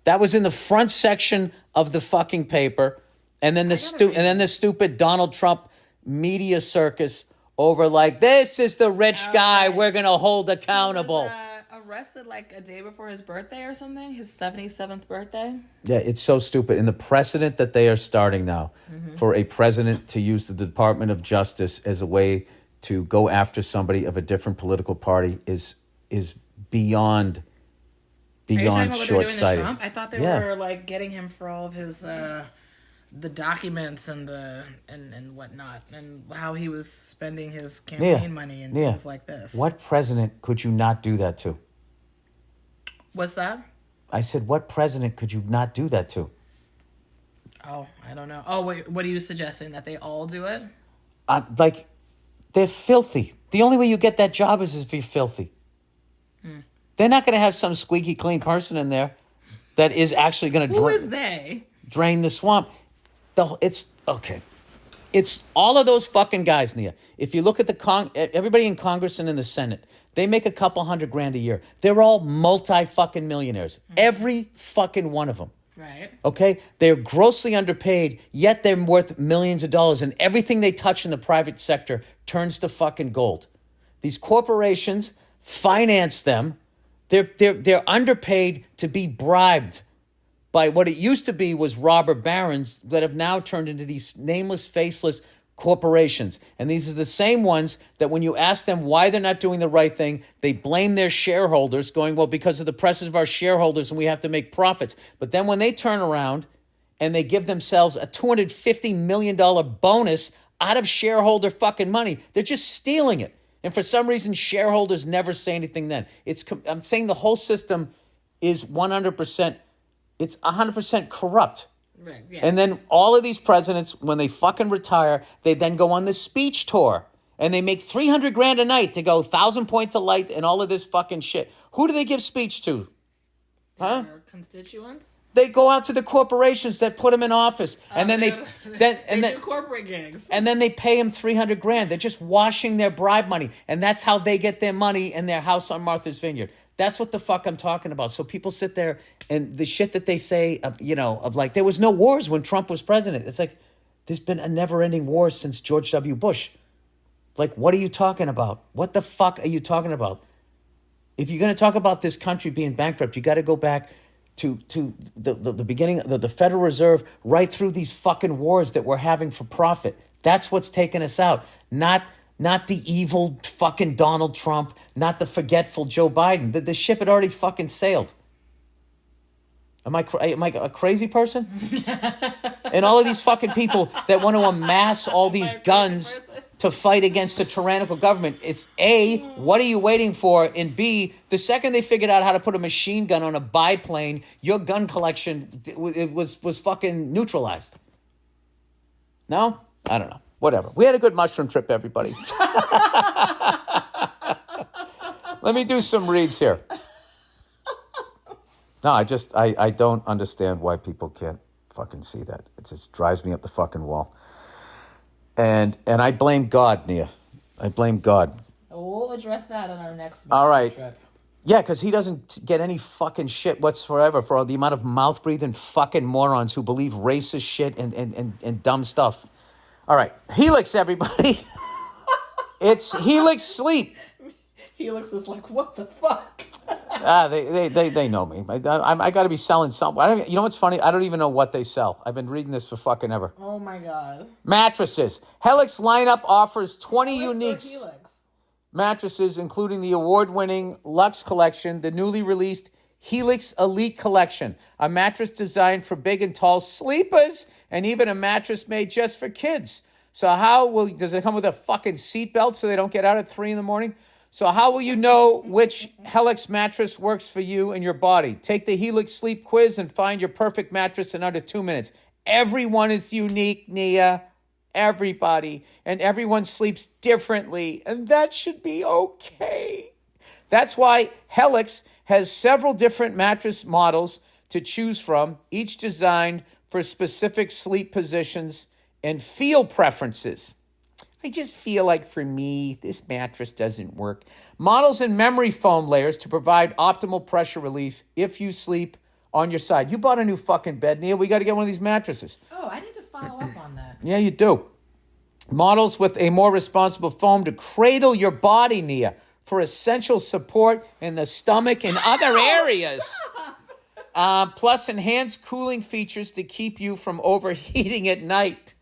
That was in the front section of the fucking paper. And then the stupid Donald Trump media circus over like, this is the rich guy we're going to hold accountable. He was, arrested like a day before his birthday or something, his 77th birthday. Yeah, it's so stupid. And the precedent that they are starting now for a president to use the Department of Justice as a way to go after somebody of a different political party is beyond short-sighted. I thought they were like getting him for all of his the documents and whatnot and how he was spending his campaign money and things like this. What president could you not do that to? What's that? I said, what president could you not do that to? Oh, I don't know. Oh, wait, what are you suggesting? That they all do it? Like, They're filthy. The only way you get that job is if you're filthy. They're not going to have some squeaky clean person in there that is actually going to Who is they? Drain the swamp. It's okay. It's all of those fucking guys, Nia. If you look at everybody in Congress and in the Senate, they make a couple $100,000 a year. They're all multi-fucking millionaires. Every fucking one of them. Right. Okay? They're grossly underpaid, yet they're worth millions of dollars, and everything they touch in the private sector turns to fucking gold. These corporations finance them. They're underpaid to be bribed by what it used to be was robber barons that have now turned into these nameless, faceless corporations. And these are the same ones that when you ask them why they're not doing the right thing, they blame their shareholders, going, well, because of the pressures of our shareholders and we have to make profits. But then when they turn around and they give themselves a $250 million bonus out of shareholder fucking money, they're just stealing it. And for some reason, shareholders never say anything then. I'm saying the whole system is 100%. It's 100% corrupt. Right, yes. And then all of these presidents, when they fucking retire, they then go on the speech tour. And they make $300,000 a night to go 1,000 points a light and all of this fucking shit. Who do they give speech to? Huh? Their constituents? They go out to the corporations that put them in office. And then they do corporate gigs. And then they pay them $300,000. They're just washing their bribe money. And that's how they get their money in their house on Martha's Vineyard. That's what the fuck I'm talking about. So people sit there and the shit that they say, of like, there was no wars when Trump was president. It's like, there's been a never-ending war since George W. Bush. Like, what are you talking about? What the fuck are you talking about? If you're going to talk about this country being bankrupt, you got to go back to the beginning of the Federal Reserve, right through these fucking wars that we're having for profit. That's what's taking us out. Not the evil fucking Donald Trump, not the forgetful Joe Biden. The ship had already fucking sailed. Am I a crazy person? And all of these fucking people that want to amass all these guns to fight against a tyrannical government. It's A, what are you waiting for? And B, the second they figured out how to put a machine gun on a biplane, your gun collection was fucking neutralized. No? I don't know. Whatever. We had a good mushroom trip, everybody. Let me do some reads here. No, I don't understand why people can't fucking see that. It just drives me up the fucking wall. And I blame God, Nia. I blame God. We'll address that on our next All right. trip. Yeah, because he doesn't get any fucking shit whatsoever for the amount of mouth-breathing fucking morons who believe racist shit and dumb stuff. All right. Helix, everybody. It's Helix Sleep. Helix is like, what the fuck? They know me. I got to be selling something. You know what's funny? I don't even know what they sell. I've been reading this for fucking ever. Oh, my God. Mattresses. Helix lineup offers 20 Helix unique mattresses, including the award-winning Luxe Collection, the newly released Helix Elite Collection, a mattress designed for big and tall sleepers, and even a mattress made just for kids. So does it come with a fucking seatbelt so they don't get out at 3 a.m? So how will you know which Helix mattress works for you and your body? Take the Helix Sleep Quiz and find your perfect mattress in under 2 minutes. Everyone is unique, Nia. Everybody. And everyone sleeps differently. And that should be okay. That's why Helix has several different mattress models to choose from, each designed for specific sleep positions and feel preferences. I just feel like for me, this mattress doesn't work. Models and memory foam layers to provide optimal pressure relief if you sleep on your side. You bought a new fucking bed, Neil. We got to get one of these mattresses. Oh, I need to follow up on that. Yeah, you do. Models with a more responsible foam to cradle your body, Nia, for essential support in the stomach and other areas. Plus enhanced cooling features to keep you from overheating at night.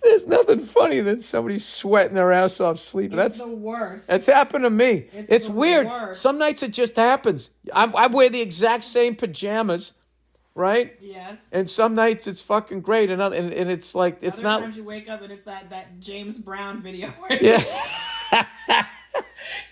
There's nothing funny than somebody sweating their ass off sleeping. That's the worst. That's happened to me. It's weird. Worst. Some nights it just happens. I wear the exact same pajamas, right? Yes. And some nights it's fucking great, and it's like it's Other not. Sometimes you wake up and it's that James Brown video Yeah.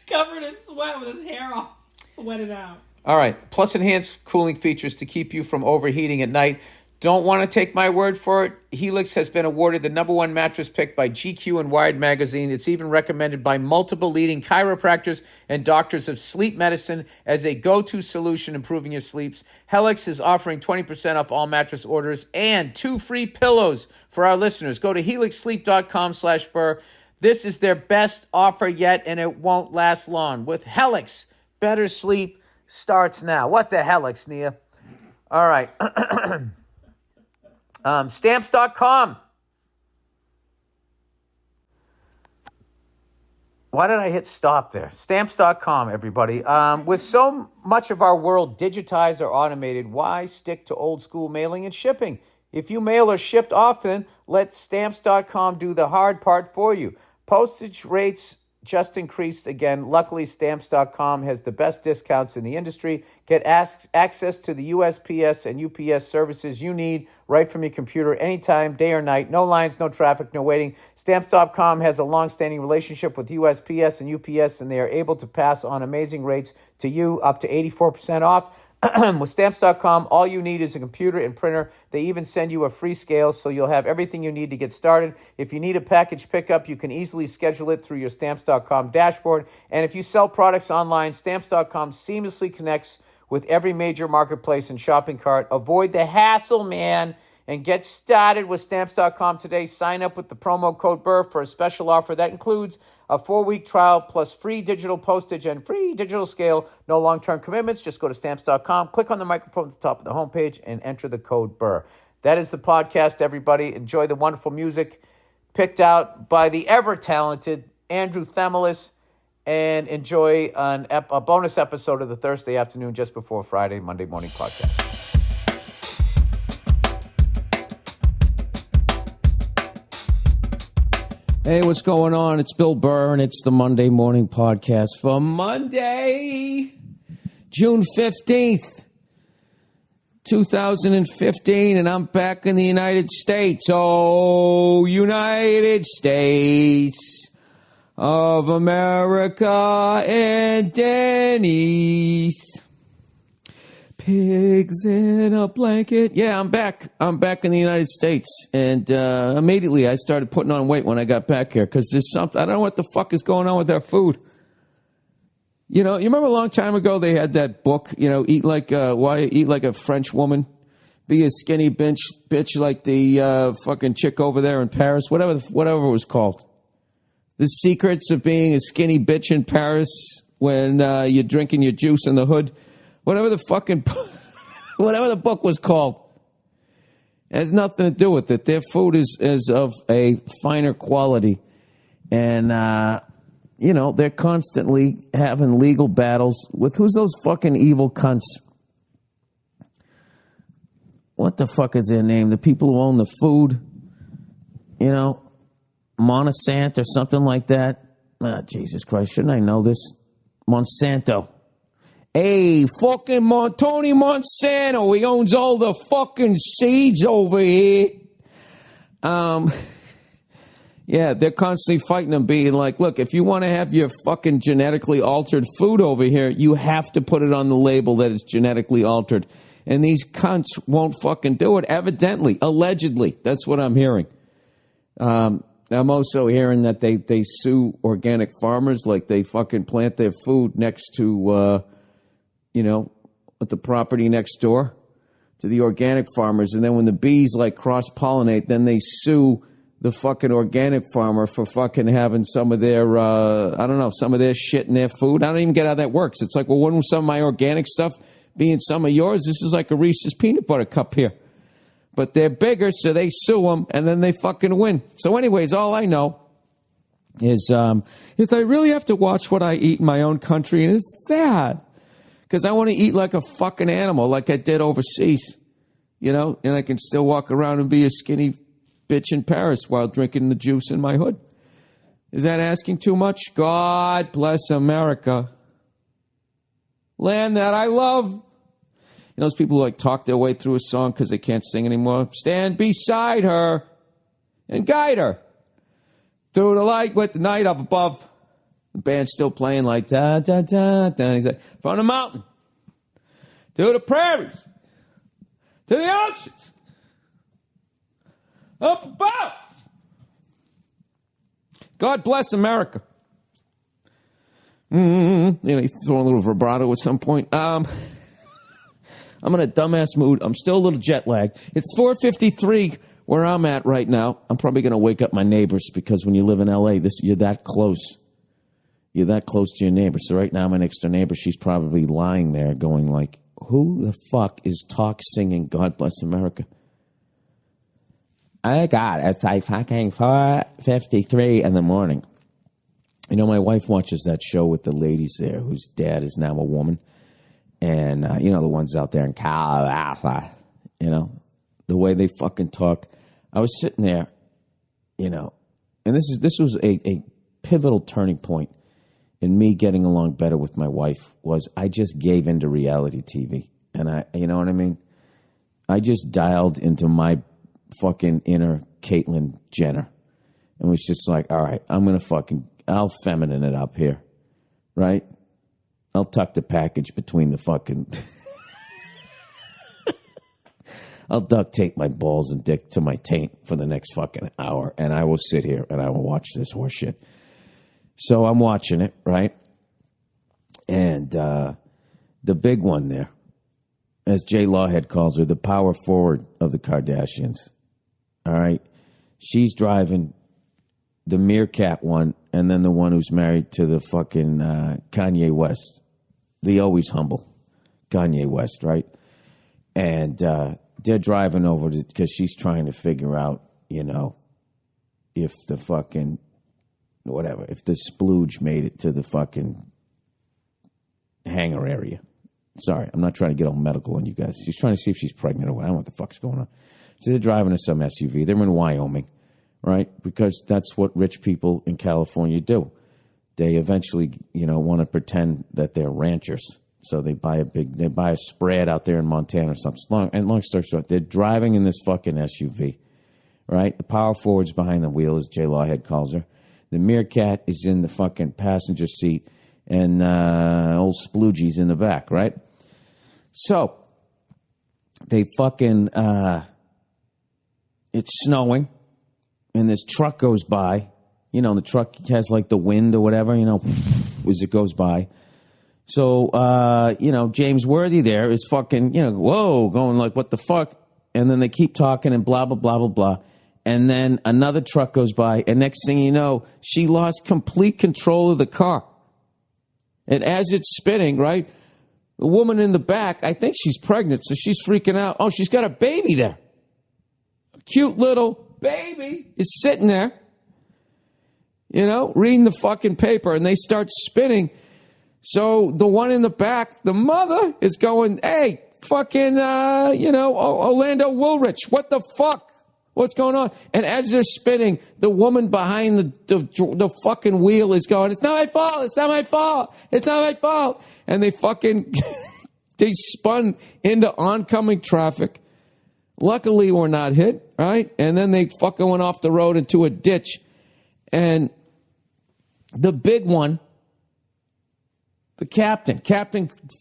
covered in sweat with his hair all sweated out. All right. Plus enhanced cooling features to keep you from overheating at night. Don't want to take my word for it? Helix has been awarded the #1 mattress pick by GQ and Wired magazine. It's even recommended by multiple leading chiropractors and doctors of sleep medicine as a go-to solution improving your sleeps. Helix is offering 20% off all mattress orders and 2 free pillows for our listeners. Go to helixsleep.com/Burr. This is their best offer yet, and it won't last long. With Helix, better sleep starts now. What the Helix, Nia? All right. Stamps.com. Why did I hit stop there? Stamps.com, everybody. With so much of our world digitized or automated, why stick to old school mailing and shipping? If you mail or shipped often, let Stamps.com do the hard part for you. Postage rates just increased again. Luckily, Stamps.com has the best discounts in the industry. Get access to the USPS and UPS services you need right from your computer anytime, day or night. No lines, no traffic, no waiting. Stamps.com has a long-standing relationship with USPS and UPS, and they are able to pass on amazing rates to you, up to 84% off. With Stamps.com, all you need is a computer and printer. They even send you a free scale, so you'll have everything you need to get started. If you need a package pickup, you can easily schedule it through your Stamps.com dashboard. And if you sell products online, Stamps.com seamlessly connects with every major marketplace and shopping cart. Avoid the hassle, man, and get started with Stamps.com today. Sign up with the promo code Burr for a special offer that includes a 4-week trial plus free digital postage and free digital scale. No long-term commitments. Just go to Stamps.com, click on the microphone at the top of the homepage, and enter the code Burr. That is the podcast, everybody. Enjoy the wonderful music picked out by the ever-talented Andrew Themelis, and enjoy a bonus episode of the Thursday afternoon just before Friday, Monday morning podcast. Hey, what's going on? It's Bill Burr, and it's the Monday Morning Podcast for Monday, June 15th, 2015, and I'm back in the United States. Oh, United States of America and Denny's. Pigs in a blanket. Yeah, I'm back. I'm back in the United States. And immediately I started putting on weight when I got back here because there's something, I don't know what the fuck is going on with our food. You know, you remember a long time ago they had that book, you know, Why Eat Like a French Woman, Be a Skinny Bitch Like the fucking chick over there in Paris, whatever it was called. The Secrets of Being a Skinny Bitch in Paris when you're drinking your juice in the hood. Whatever the book was called. It has nothing to do with it. Their food is of a finer quality. And, you know, they're constantly having legal battles with who's those fucking evil cunts? What the fuck is their name? The people who own the food? You know, Monsanto or something like that. Ah, Jesus Christ, shouldn't I know this? Monsanto. Hey, fucking Tony Monsanto, he owns all the fucking seeds over here. Yeah, they're constantly fighting them, being like, look, if you want to have your fucking genetically altered food over here, you have to put it on the label that it's genetically altered. And these cunts won't fucking do it, evidently, allegedly. That's what I'm hearing. I'm also hearing that they sue organic farmers, like they fucking plant their food next to... you know, at the property next door to the organic farmers. And then when the bees, like, cross-pollinate, then they sue the fucking organic farmer for fucking having some of their, some of their shit in their food. I don't even get how that works. It's like, well, wouldn't some of my organic stuff be in some of yours? This is like a Reese's peanut butter cup here. But they're bigger, so they sue them, and then they fucking win. So anyways, all I know is if I really have to watch what I eat in my own country, and it's sad. Because I want to eat like a fucking animal, like I did overseas, you know, and I can still walk around and be a skinny bitch in Paris while drinking the juice in my hood. Is that asking too much? God bless America. Land that I love. You know those people who like talk their way through a song because they can't sing anymore? Stand beside her and guide her through the light with the night up above. The band's still playing like da da da da. He's like, from the mountain to the prairies to the oceans, Up above. God bless America. He's throwing a little vibrato at some point. I'm in a dumbass mood. I'm still a little jet lagged. It's 4:53 where I'm at right now. I'm probably going to wake up my neighbors because when you live in L.A., you're that close. You're that close to your neighbor. So right now, my next door neighbor, she's probably lying there going like, who the fuck is singing God Bless America? Oh, God, it's like fucking 4:53 in the morning. You know, my wife watches that show with the ladies there whose dad is now a woman. And, the ones out there in Colorado, the way they fucking talk. I was sitting there, and this was a pivotal turning point in me getting along better with my wife was I just gave into reality TV. And you know what I mean? I just dialed into my fucking inner Caitlyn Jenner and was just like, all right, I'll feminine it up here, right? I'll tuck the package between the fucking... I'll duct tape my balls and dick to my taint for the next fucking hour, and I will sit here and I will watch this horse shit. So I'm watching it, right? And the big one there, as Jay Lawhead calls her, the power forward of the Kardashians, all right? She's driving the meerkat one and then the one who's married to the fucking Kanye West, the always humble Kanye West, right? And they're driving over because she's trying to figure out, if the fucking, if the splooge made it to the fucking hangar area. Sorry, I'm not trying to get all medical on you guys. She's trying to see if she's pregnant or what. I don't know what the fuck's going on. So they're driving in some SUV. They're in Wyoming, right? Because that's what rich people in California do. They eventually, want to pretend that they're ranchers. So they buy a spread out there in Montana or something. Long story short, they're driving in this fucking SUV, right? The power forward's behind the wheel, as Jay Lawhead calls her. The meerkat is in the fucking passenger seat, and old Sploogie's in the back, right? So they fucking, it's snowing, and this truck goes by. The truck has like the wind or whatever, as it goes by. So, James Worthy there is fucking, whoa, going like, what the fuck? And then they keep talking and blah, blah, blah, blah, blah. And then another truck goes by. And next thing you know, she lost complete control of the car. And as it's spinning, right, the woman in the back, I think she's pregnant, so she's freaking out. Oh, she's got a baby there. A cute little baby is sitting there, reading the fucking paper. And they start spinning. So the one in the back, the mother, is going, hey, fucking, Orlando Woolrich, what the fuck? What's going on? And as they're spinning, the woman behind the fucking wheel is going, it's not my fault, it's not my fault, it's not my fault. And they fucking, they spun into oncoming traffic. Luckily, we're not hit, right? And then they fucking went off the road into a ditch. And the big one, the Captain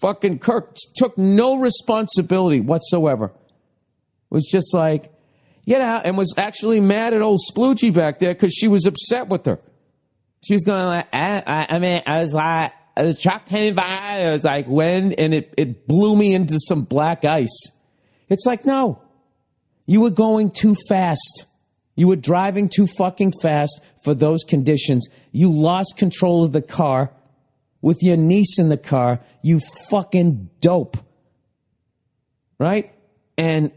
fucking Kirk, took no responsibility whatsoever. Was just like, and was actually mad at old Sploogie back there because she was upset with her. She was going like, I was like, the truck came by, I was like, when? And it blew me into some black ice. It's like, no, you were going too fast. You were driving too fucking fast for those conditions. You lost control of the car. With your niece in the car, you fucking dope. Right? And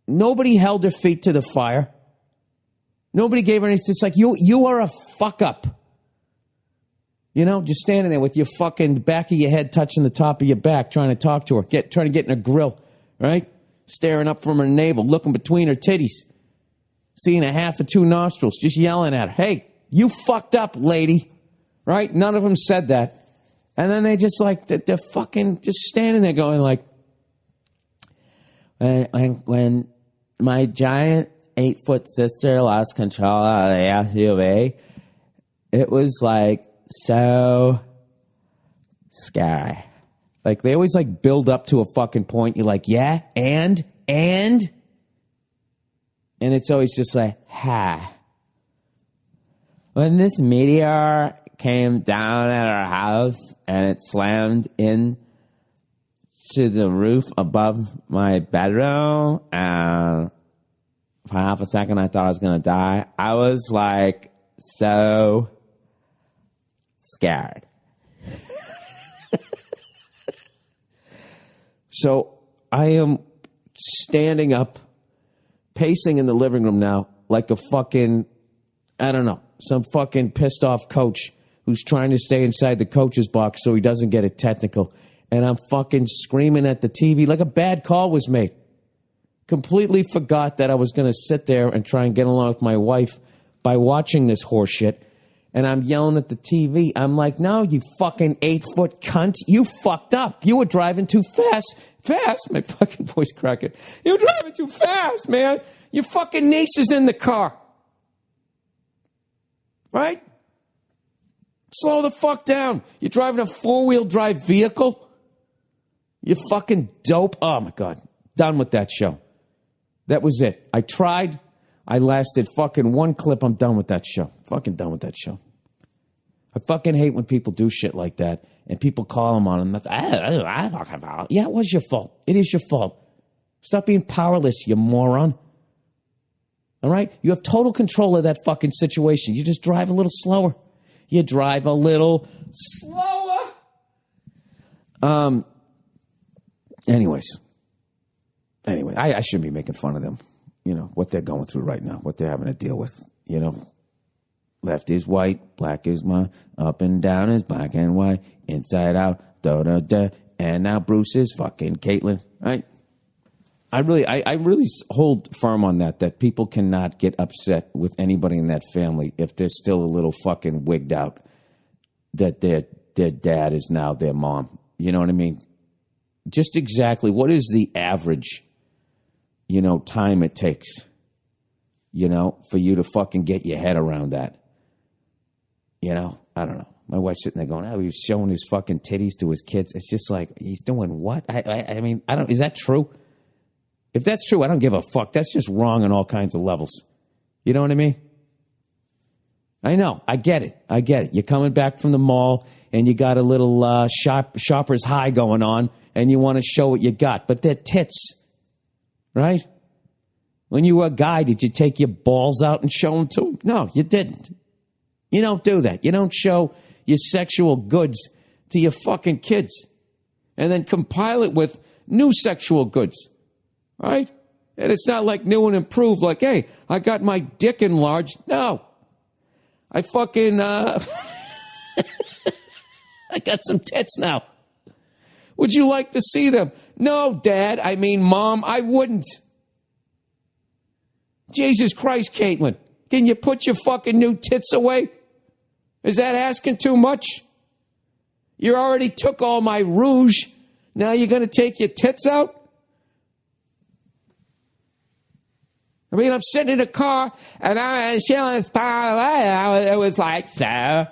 nobody held their feet to the fire. Nobody gave her anything. It's like, you are a fuck up. Just standing there with your fucking back of your head touching the top of your back, trying to talk to her, trying to get in her grill, right? Staring up from her navel, looking between her titties, seeing a half of two nostrils, just yelling at her. Hey, you fucked up, lady. Right? None of them said that. And then they just like, they're fucking just standing there going like, when my giant 8-foot sister lost control of the SUV, it was like so scary. Like they always like build up to a fucking point. You're like, yeah, and And it's always just like, ha. When this meteor came down at our house and it slammed in to the roof above my bedroom, and for half a second I thought I was going to die. I was like so scared. So I am standing up, pacing in the living room now like a fucking, I don't know, some fucking pissed off coach who's trying to stay inside the coach's box so he doesn't get a technical. And I'm fucking screaming at the TV like a bad call was made. Completely forgot that I was going to sit there and try and get along with my wife by watching this horse shit. And I'm yelling at the TV. I'm like, no, you fucking 8-foot cunt. You fucked up. You were driving too fast. Fast? My fucking voice cracking. You were driving too fast, man. Your fucking niece is in the car. Right? Slow the fuck down. You're driving a 4-wheel drive vehicle? You fucking dope. Oh, my God. Done with that show. That was it. I tried. I lasted fucking one clip. I'm done with that show. Fucking done with that show. I fucking hate when people do shit like that and people call them on them. Yeah, it was your fault. It is your fault. Stop being powerless, you moron. All right? You have total control of that fucking situation. You just drive a little slower. You drive a little slower. Anyway, I shouldn't be making fun of them. You know, what they're going through right now, what they're having to deal with. You know, left is white, black is mine, up and down is black and white, inside out, da-da-da, and now Bruce is fucking Caitlyn, right? I really hold firm on that people cannot get upset with anybody in that family if they're still a little fucking wigged out that their dad is now their mom. You know what I mean? Just exactly what is the average, time it takes, for you to fucking get your head around that? I don't know. My wife's sitting there going, oh, he's showing his fucking titties to his kids. It's just like, he's doing what? I mean, is that true? If that's true, I don't give a fuck. That's just wrong on all kinds of levels. You know what I mean? I know. I get it. You're coming back from the mall and you got a little shopper's high going on and you want to show what you got. But they're tits, right? When you were a guy, did you take your balls out and show them to them? No, you didn't. You don't do that. You don't show your sexual goods to your fucking kids and then compile it with new sexual goods, right? And it's not like new and improved, like, hey, I got my dick enlarged. No. I fucking, I got some tits now. Would you like to see them? No, Dad. I mean, Mom, I wouldn't. Jesus Christ, Caitlin. Can you put your fucking new tits away? Is that asking too much? You already took all my rouge. Now you're going to take your tits out? I mean, I'm sitting in a car, and I was chilling far away. It was like, so,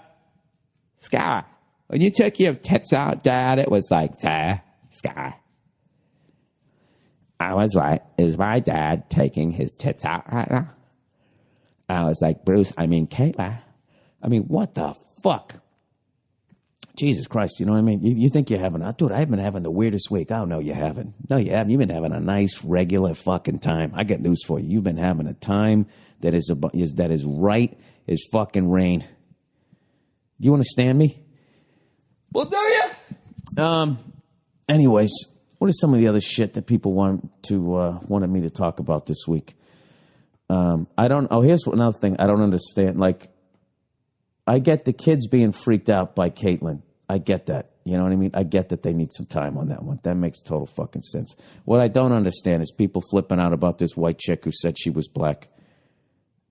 Sky, when you took your tits out, Dad, it was like, so, Sky. I was like, is my dad taking his tits out right now? I was like, Bruce, Kayla. I mean, what the fuck? Jesus Christ, you know what I mean? You think you're having, dude, I've been having the weirdest week. Oh, no, you haven't. No, you haven't. You've been having a nice, regular fucking time. I got news for you. You've been having a time that is right as fucking rain. You want to stand me? Well, do you? Anyways, what is some of the other shit that people wanted me to talk about this week? Here's another thing I don't understand. Like, I get the kids being freaked out by Caitlyn. I get that. You know what I mean? I get that they need some time on that one. That makes total fucking sense. What I don't understand is people flipping out about this white chick who said she was black.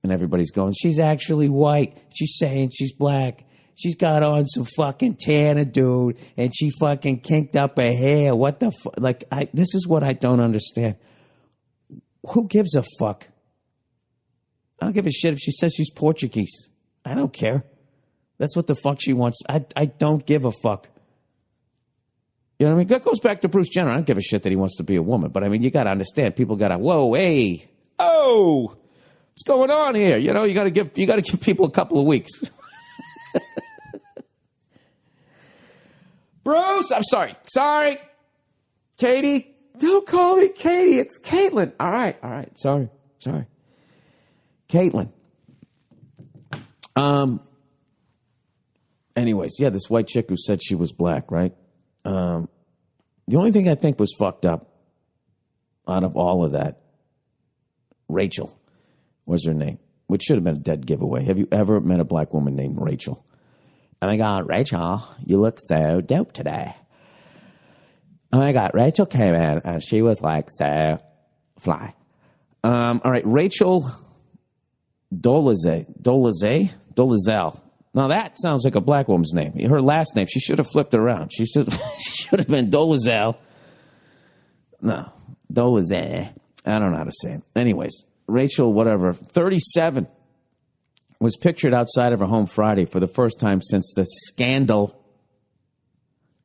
And everybody's going, she's actually white. She's saying she's black. She's got on some fucking tanner, dude. And she fucking kinked up her hair. What the fuck? Like, this is what I don't understand. Who gives a fuck? I don't give a shit if she says she's Portuguese. I don't care. That's what the fuck she wants. I don't give a fuck. You know what I mean? That goes back to Bruce Jenner. I don't give a shit that he wants to be a woman. But, I mean, you got to understand. People got to, whoa, hey, oh, What's going on here? You know, you got to give people a couple of weeks. Bruce, I'm sorry. Sorry. Katie, don't call me Katie. It's Caitlin. All right. Sorry. Caitlin. Anyways, yeah, this white chick who said she was black, right? The only thing I think was fucked up out of all of that, Rachel was her name, which should have been a dead giveaway. Have you ever met a black woman named Rachel? Oh my God, Rachel, you look so dope today. Oh my God, Rachel came in and she was like so fly. All right, Rachel Dolezal. Now that sounds like a black woman's name. Her last name, she should have flipped around. She should have been Dolezal. No, Dolezal. I don't know how to say it. Anyways, Rachel, whatever, 37, was pictured outside of her home Friday for the first time since the scandal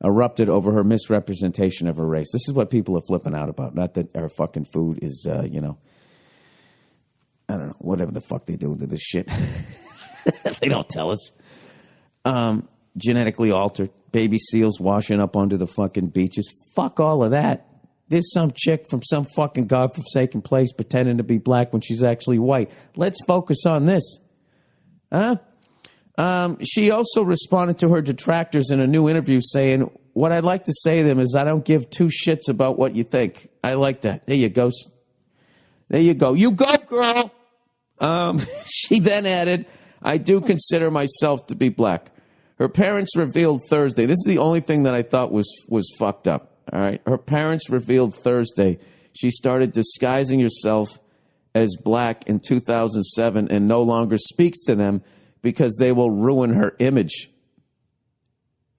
erupted over her misrepresentation of her race. This is what people are flipping out about. Not that our fucking food is, I don't know, whatever the fuck they do to this shit. They don't tell us. Genetically altered. Baby seals washing up onto the fucking beaches. Fuck all of that. There's some chick from some fucking godforsaken place pretending to be black when she's actually white. Let's focus on this. Huh? She also responded to her detractors in a new interview saying, what I'd like to say to them is I don't give two shits about what you think. I like that. There you go. There you go. You go, girl. She then added, I do consider myself to be black. Her parents revealed Thursday. This is the only thing that I thought was fucked up. All right. Her parents revealed Thursday she started disguising herself as black in 2007 and no longer speaks to them because they will ruin her image.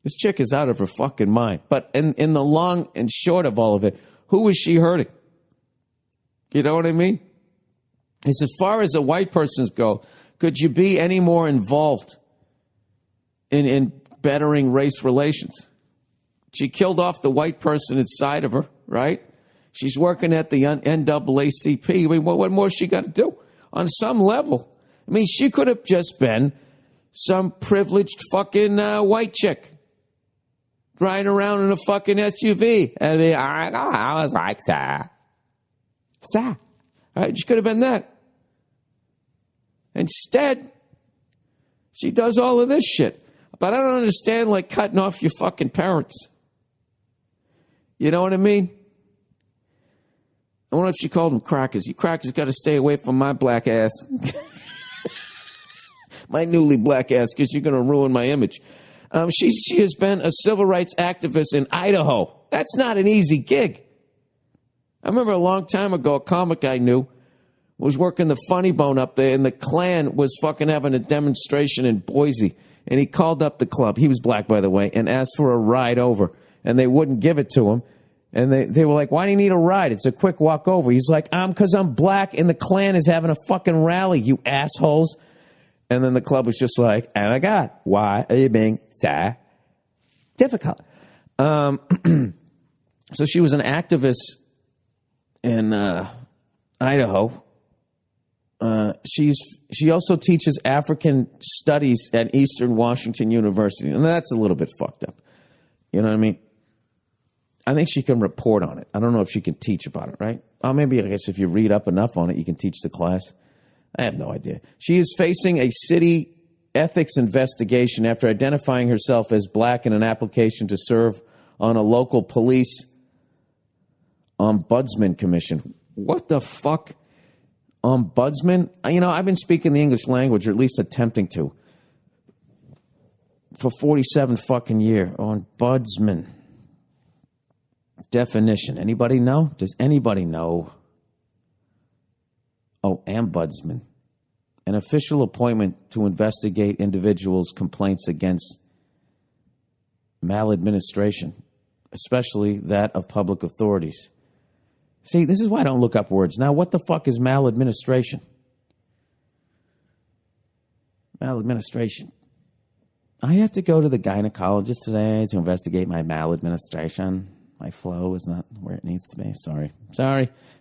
This chick is out of her fucking mind. But in the long and short of all of it, who is she hurting? You know what I mean? It's as far as the white persons go, could you be any more involved in bettering race relations? She killed off the white person inside of her, right? She's working at the NAACP. I mean, what more she got to do? On some level. I mean, she could have just been some privileged fucking white chick riding around in a fucking SUV. And I was like, sir. Right? She could have been that. Instead, she does all of this shit. But I don't understand, like, cutting off your fucking parents. You know what I mean? I wonder if she called them crackers. You crackers got to stay away from my black ass. My newly black ass, because you're going to ruin my image. She has been a civil rights activist in Idaho. That's not an easy gig. I remember a long time ago, a comic I knew was working the Funny Bone up there, and the Klan was fucking having a demonstration in Boise. And he called up the club. He was black, by the way, and asked for a ride over. And they wouldn't give it to him. And they were like, why do you need a ride? It's a quick walk over. He's like, because I'm black and the Klan is having a fucking rally, you assholes. And then the club was just like, oh my God, why are you being so difficult? So she was an activist in Idaho. She also teaches African studies at Eastern Washington University. And that's a little bit fucked up. You know what I mean? I think she can report on it. I don't know if she can teach about it, right? Or maybe, I guess, if you read up enough on it, you can teach the class. I have no idea. She is facing a city ethics investigation after identifying herself as black in an application to serve on a local police ombudsman commission. What the fuck? Ombudsman? You know, I've been speaking the English language, or at least attempting to, for 47 fucking years. Ombudsman. Definition. Anybody know? Does anybody know? Oh, ombudsman. An official appointment to investigate individuals' complaints against maladministration, especially that of public authorities. See, this is why I don't look up words. Now, what the fuck is maladministration? Maladministration. I have to go to the gynecologist today to investigate my maladministration. My flow is not where it needs to be. Sorry.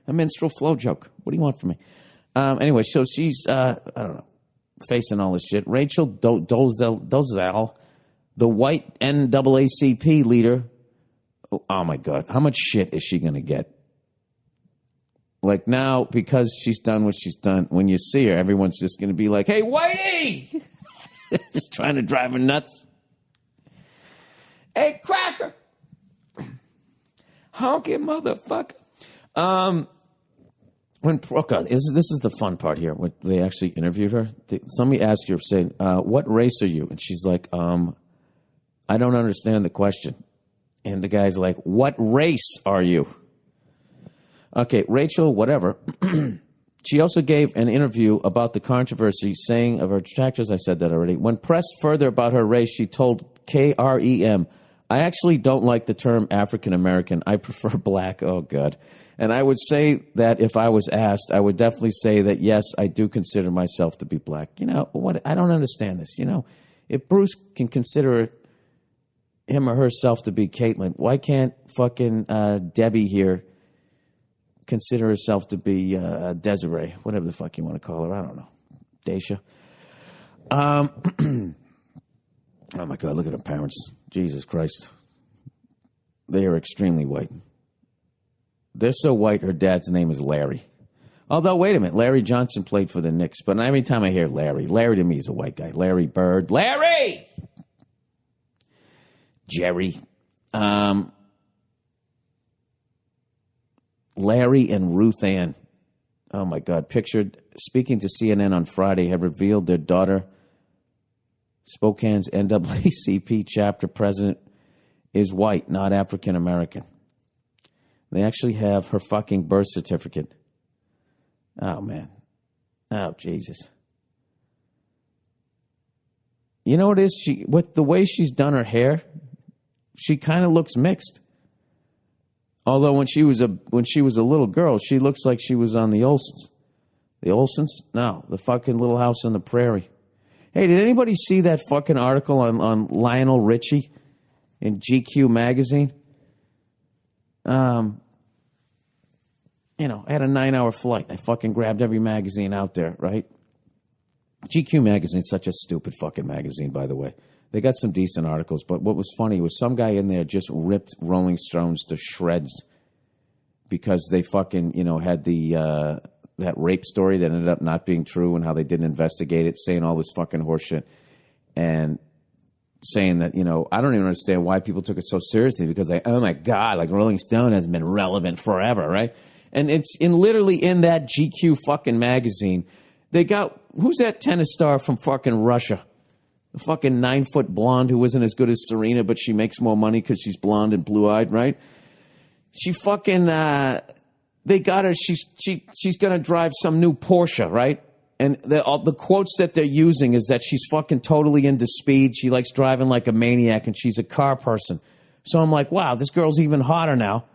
A menstrual flow joke. What do you want from me? Anyway, so she's, I don't know, facing all this shit. Rachel Dolezal, the white NAACP leader. Oh, my God. How much shit is she going to get? Like now, because she's done what she's done, when you see her, everyone's just going to be like, hey, Whitey! Just trying to drive her nuts. Hey, Cracker! Honky motherfucker. This is the fun part here. When they actually interviewed her, somebody asked her, saying, what race are you? And she's like, I don't understand the question. And the guy's like, what race are you? Okay, Rachel, whatever. She also gave an interview about the controversy, saying of her detractors, I said that already. When pressed further about her race, she told KREM, I actually don't like the term African American. I prefer black. Oh, God. And I would say that if I was asked, I would definitely say that, yes, I do consider myself to be black. You know, what? I don't understand this. You know, if Bruce can consider him or herself to be Caitlyn, why can't fucking Debbie here consider herself to be Desiree, whatever the fuck you want to call her? I don't know. Daisha. Oh, my God, look at her parents. Jesus Christ. They are extremely white. They're so white, her dad's name is Larry. Although, wait a minute, Larry Johnson played for the Knicks, but every time I hear Larry to me is a white guy. Larry Bird. Larry! Jerry. Larry and Ruth Ann. Oh, my God. Pictured speaking to CNN on Friday have revealed their daughter, Spokane's NAACP chapter president, is white, not African American. They actually have her fucking birth certificate. Oh, man. Oh, Jesus. You know what it is? With the way she's done her hair, she kind of looks mixed. Although when she was a little girl, she looks like she was on the Olsens. The Olsens? No, the fucking Little House on the Prairie. Hey, did anybody see that fucking article on Lionel Richie in GQ magazine? You know, I had a 9-hour flight. I fucking grabbed every magazine out there, right? GQ magazine's such a stupid fucking magazine, by the way. They got some decent articles, but what was funny was some guy in there just ripped Rolling Stones to shreds because they fucking, you know, had the that rape story that ended up not being true and how they didn't investigate it, saying all this fucking horseshit and saying that, you know, I don't even understand why people took it so seriously because oh my God, like Rolling Stone has been relevant forever, right? And it's literally in that GQ fucking magazine. They got, who's that tennis star from fucking Russia? The fucking 9-foot blonde who isn't as good as Serena, but she makes more money because she's blonde and blue-eyed, right? She fucking, they got her, she's going to drive some new Porsche, right? And the quotes that they're using is that she's fucking totally into speed. She likes driving like a maniac, and she's a car person. So I'm like, wow, this girl's even hotter now.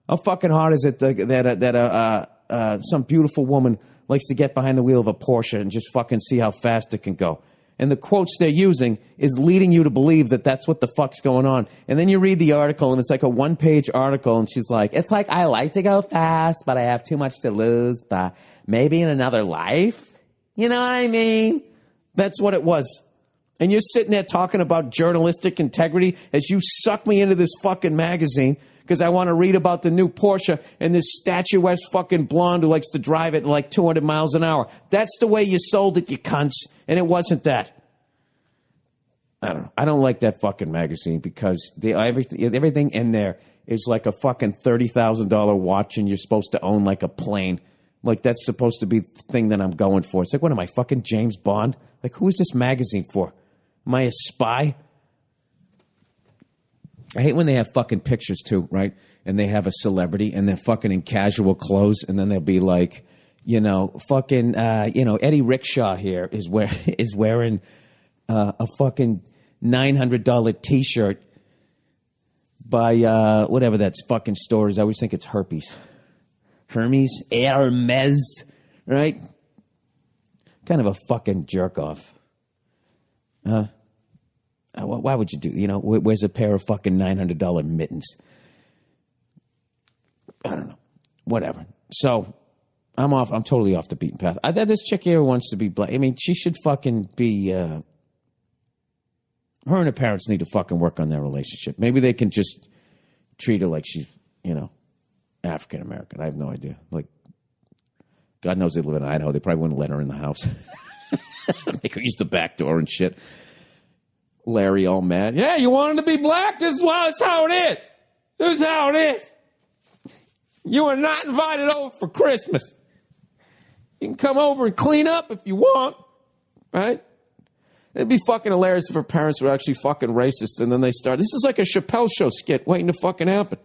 How fucking hard is it that some beautiful woman likes to get behind the wheel of a Porsche and just fucking see how fast it can go? And the quotes they're using is leading you to believe that that's what the fuck's going on. And then you read the article, and it's like a one-page article, and she's like, it's like, I like to go fast, but I have too much to lose, but maybe in another life? You know what I mean? That's what it was. And you're sitting there talking about journalistic integrity as you suck me into this fucking magazine because I want to read about the new Porsche and this statuesque fucking blonde who likes to drive it like 200 miles an hour. That's the way you sold it, you cunts. And it wasn't that. I don't know. I don't like that fucking magazine because everything in there is like a fucking $30,000 watch and you're supposed to own like a plane. Like that's supposed to be the thing that I'm going for. It's like, what am I, fucking James Bond? Like, who is this magazine for? Am I a spy? I hate when they have fucking pictures too, right? And they have a celebrity and they're fucking in casual clothes and then they'll be like, you know, fucking, Eddie Rickshaw here is wearing a fucking $900 T-shirt by whatever that fucking store is. I always think it's Hermes, right? Kind of a fucking jerk off. Why would you do? You know, where's a pair of fucking $900 mittens? I don't know. Whatever. So I'm totally off the beaten path. This chick here wants to be black. I mean, she should fucking be. Her and her parents need to fucking work on their relationship. Maybe they can just treat her like she's, African American. I have no idea. Like, God knows they live in Idaho. They probably wouldn't let her in the house. Make her use the back door and shit. Larry all mad. Yeah, you wanted to be black? This is how it is. This is how it is. You are not invited over for Christmas. You can come over and clean up if you want, right? It'd be fucking hilarious if her parents were actually fucking racist, and then they start. This is like a Chappelle Show skit waiting to fucking happen.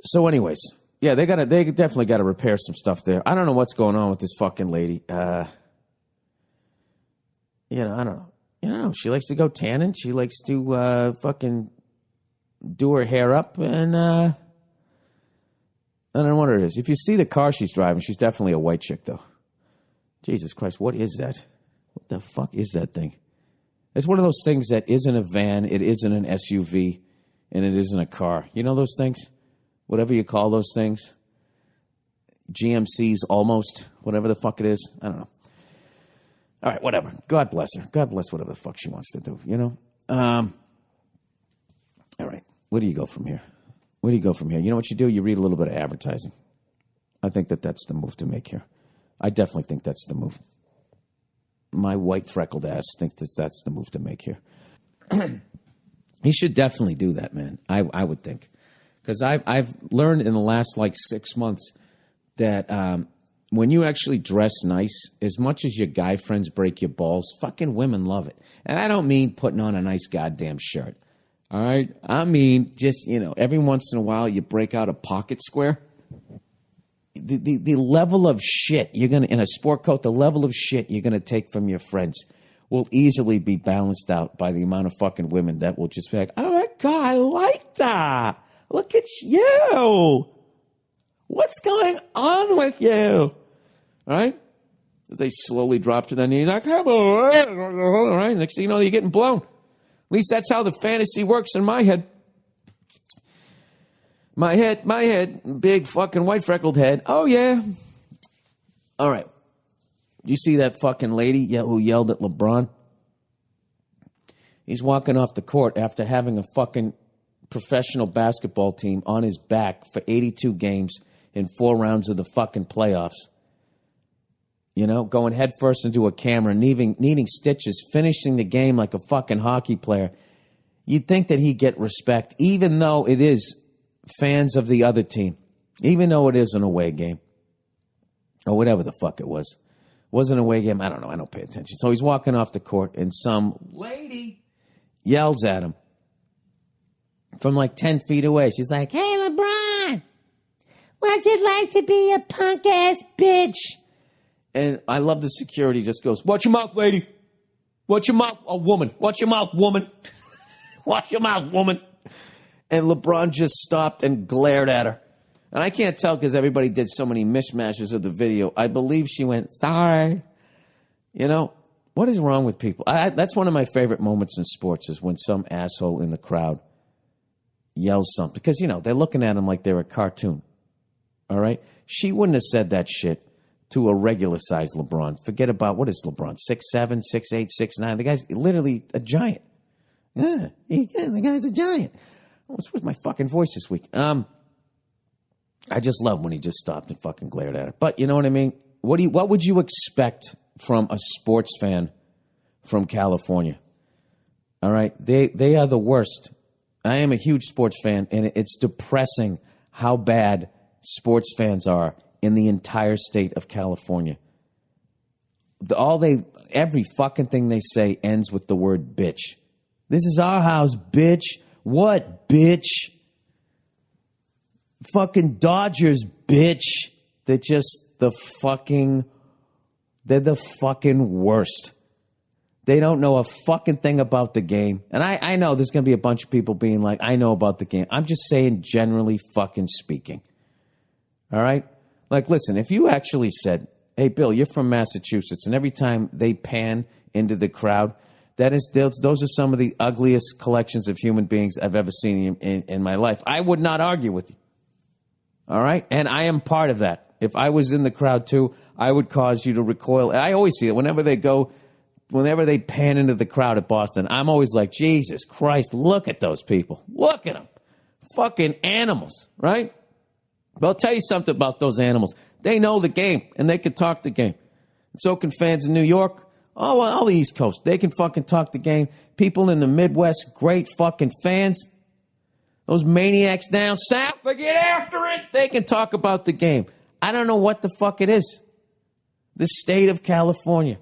So, anyways, yeah, they definitely got to repair some stuff there. I don't know what's going on with this fucking lady. I don't know. She likes to go tanning. She likes to fucking do her hair up, and I don't know what it is. If you see the car she's driving, she's definitely a white chick, though. Jesus Christ, what is that? What the fuck is that thing? It's one of those things that isn't a van, it isn't an SUV, and it isn't a car. You know those things? Whatever you call those things. GMCs almost, whatever the fuck it is. I don't know. All right, whatever. God bless her. God bless whatever the fuck she wants to do, All right, where do you go from here? Where do you go from here? You know what you do? You read a little bit of advertising. I think that's the move to make here. I definitely think that's the move. My white freckled ass thinks that's the move to make here. He should definitely do that, man. I would think. Because I've learned in the last 6 months that when you actually dress nice, as much as your guy friends break your balls, fucking women love it. And I don't mean putting on a nice goddamn shirt. All right? I mean just, every once in a while you break out a pocket square. The level of shit you're going to, in a sport coat, the level of shit you're going to take from your friends will easily be balanced out by the amount of fucking women that will just be like, oh my God, I like that. Look at you. What's going on with you? All right? As they slowly drop to their knees, like, come on. All right? Next thing you know, you're getting blown. At least that's how the fantasy works in my head. My head, big fucking white freckled head. Oh, yeah. All right. You see that fucking lady who yelled at LeBron? He's walking off the court after having a fucking professional basketball team on his back for 82 games in 4 rounds of the fucking playoffs. Going headfirst into a camera, needing stitches, finishing the game like a fucking hockey player. You'd think that he'd get respect, even though it is fans of the other team, even though it is an away game or whatever the fuck it was. Wasn't an away game. I don't know. I don't pay attention. So he's walking off the court and some lady yells at him from 10 feet away. She's like, hey, LeBron, what's it like to be a punk ass bitch? And I love the security just goes, watch your mouth, lady. Watch your mouth, woman. Watch your mouth, woman. Watch your mouth, woman. And LeBron just stopped and glared at her. And I can't tell because everybody did so many mishmashes of the video. I believe she went, sorry. What is wrong with people? That's one of my favorite moments in sports is when some asshole in the crowd yells something. Because, they're looking at him like they're a cartoon. All right? She wouldn't have said that shit to a regular-sized LeBron. Forget about, what is LeBron, 6'7", 6'8", 6'9"? The guy's literally a giant. Yeah, the guy's a giant. What's with my fucking voice this week? I just love when he just stopped and fucking glared at her. But you know what I mean? What would you expect from a sports fan from California? All right? They are the worst. I am a huge sports fan, and it's depressing how bad sports fans are in the entire state of California. Every fucking thing they say ends with the word bitch. This is our house, bitch. What, bitch? Fucking Dodgers, bitch. They're the fucking worst. They don't know a fucking thing about the game. And I know there's going to be a bunch of people being like, I know about the game. I'm just saying generally fucking speaking. All right? Listen, if you actually said, hey, Bill, you're from Massachusetts, and every time they pan into the crowd, those are some of the ugliest collections of human beings I've ever seen in my life. I would not argue with you. All right? And I am part of that. If I was in the crowd too, I would cause you to recoil. I always see it whenever they pan into the crowd at Boston. I'm always like, Jesus Christ, look at those people. Look at them. Fucking animals, right? But I'll tell you something about those animals. They know the game, and they can talk the game. And so can fans in New York, all the East Coast. They can fucking talk the game. People in the Midwest, great fucking fans. Those maniacs down south, they get after it. They can talk about the game. I don't know what the fuck it is. The state of California.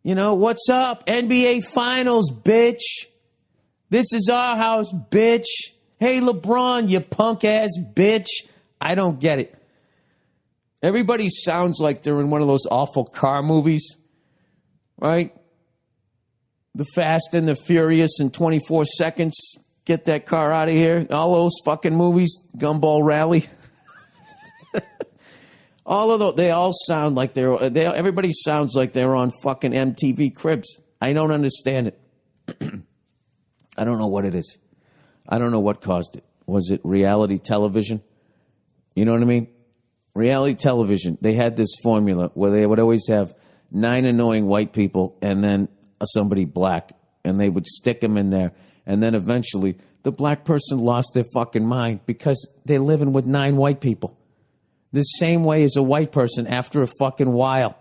You know, what's up? NBA Finals, bitch. This is our house, bitch. Hey, LeBron, you punk-ass bitch. I don't get it. Everybody sounds like they're in one of those awful car movies, right? The Fast and the Furious in 24 seconds. Get that car out of here. All those fucking movies. Gumball Rally. All of those, they all sound like everybody sounds like they're on fucking MTV Cribs. I don't understand it. I don't know what it is. I don't know what caused it. Was it reality television? You know what I mean? Reality television, they had this formula where they would always have 9 annoying white people and then somebody black, and they would stick them in there. And then eventually, the black person lost their fucking mind because they're living with 9 white people. The same way as a white person after a fucking while.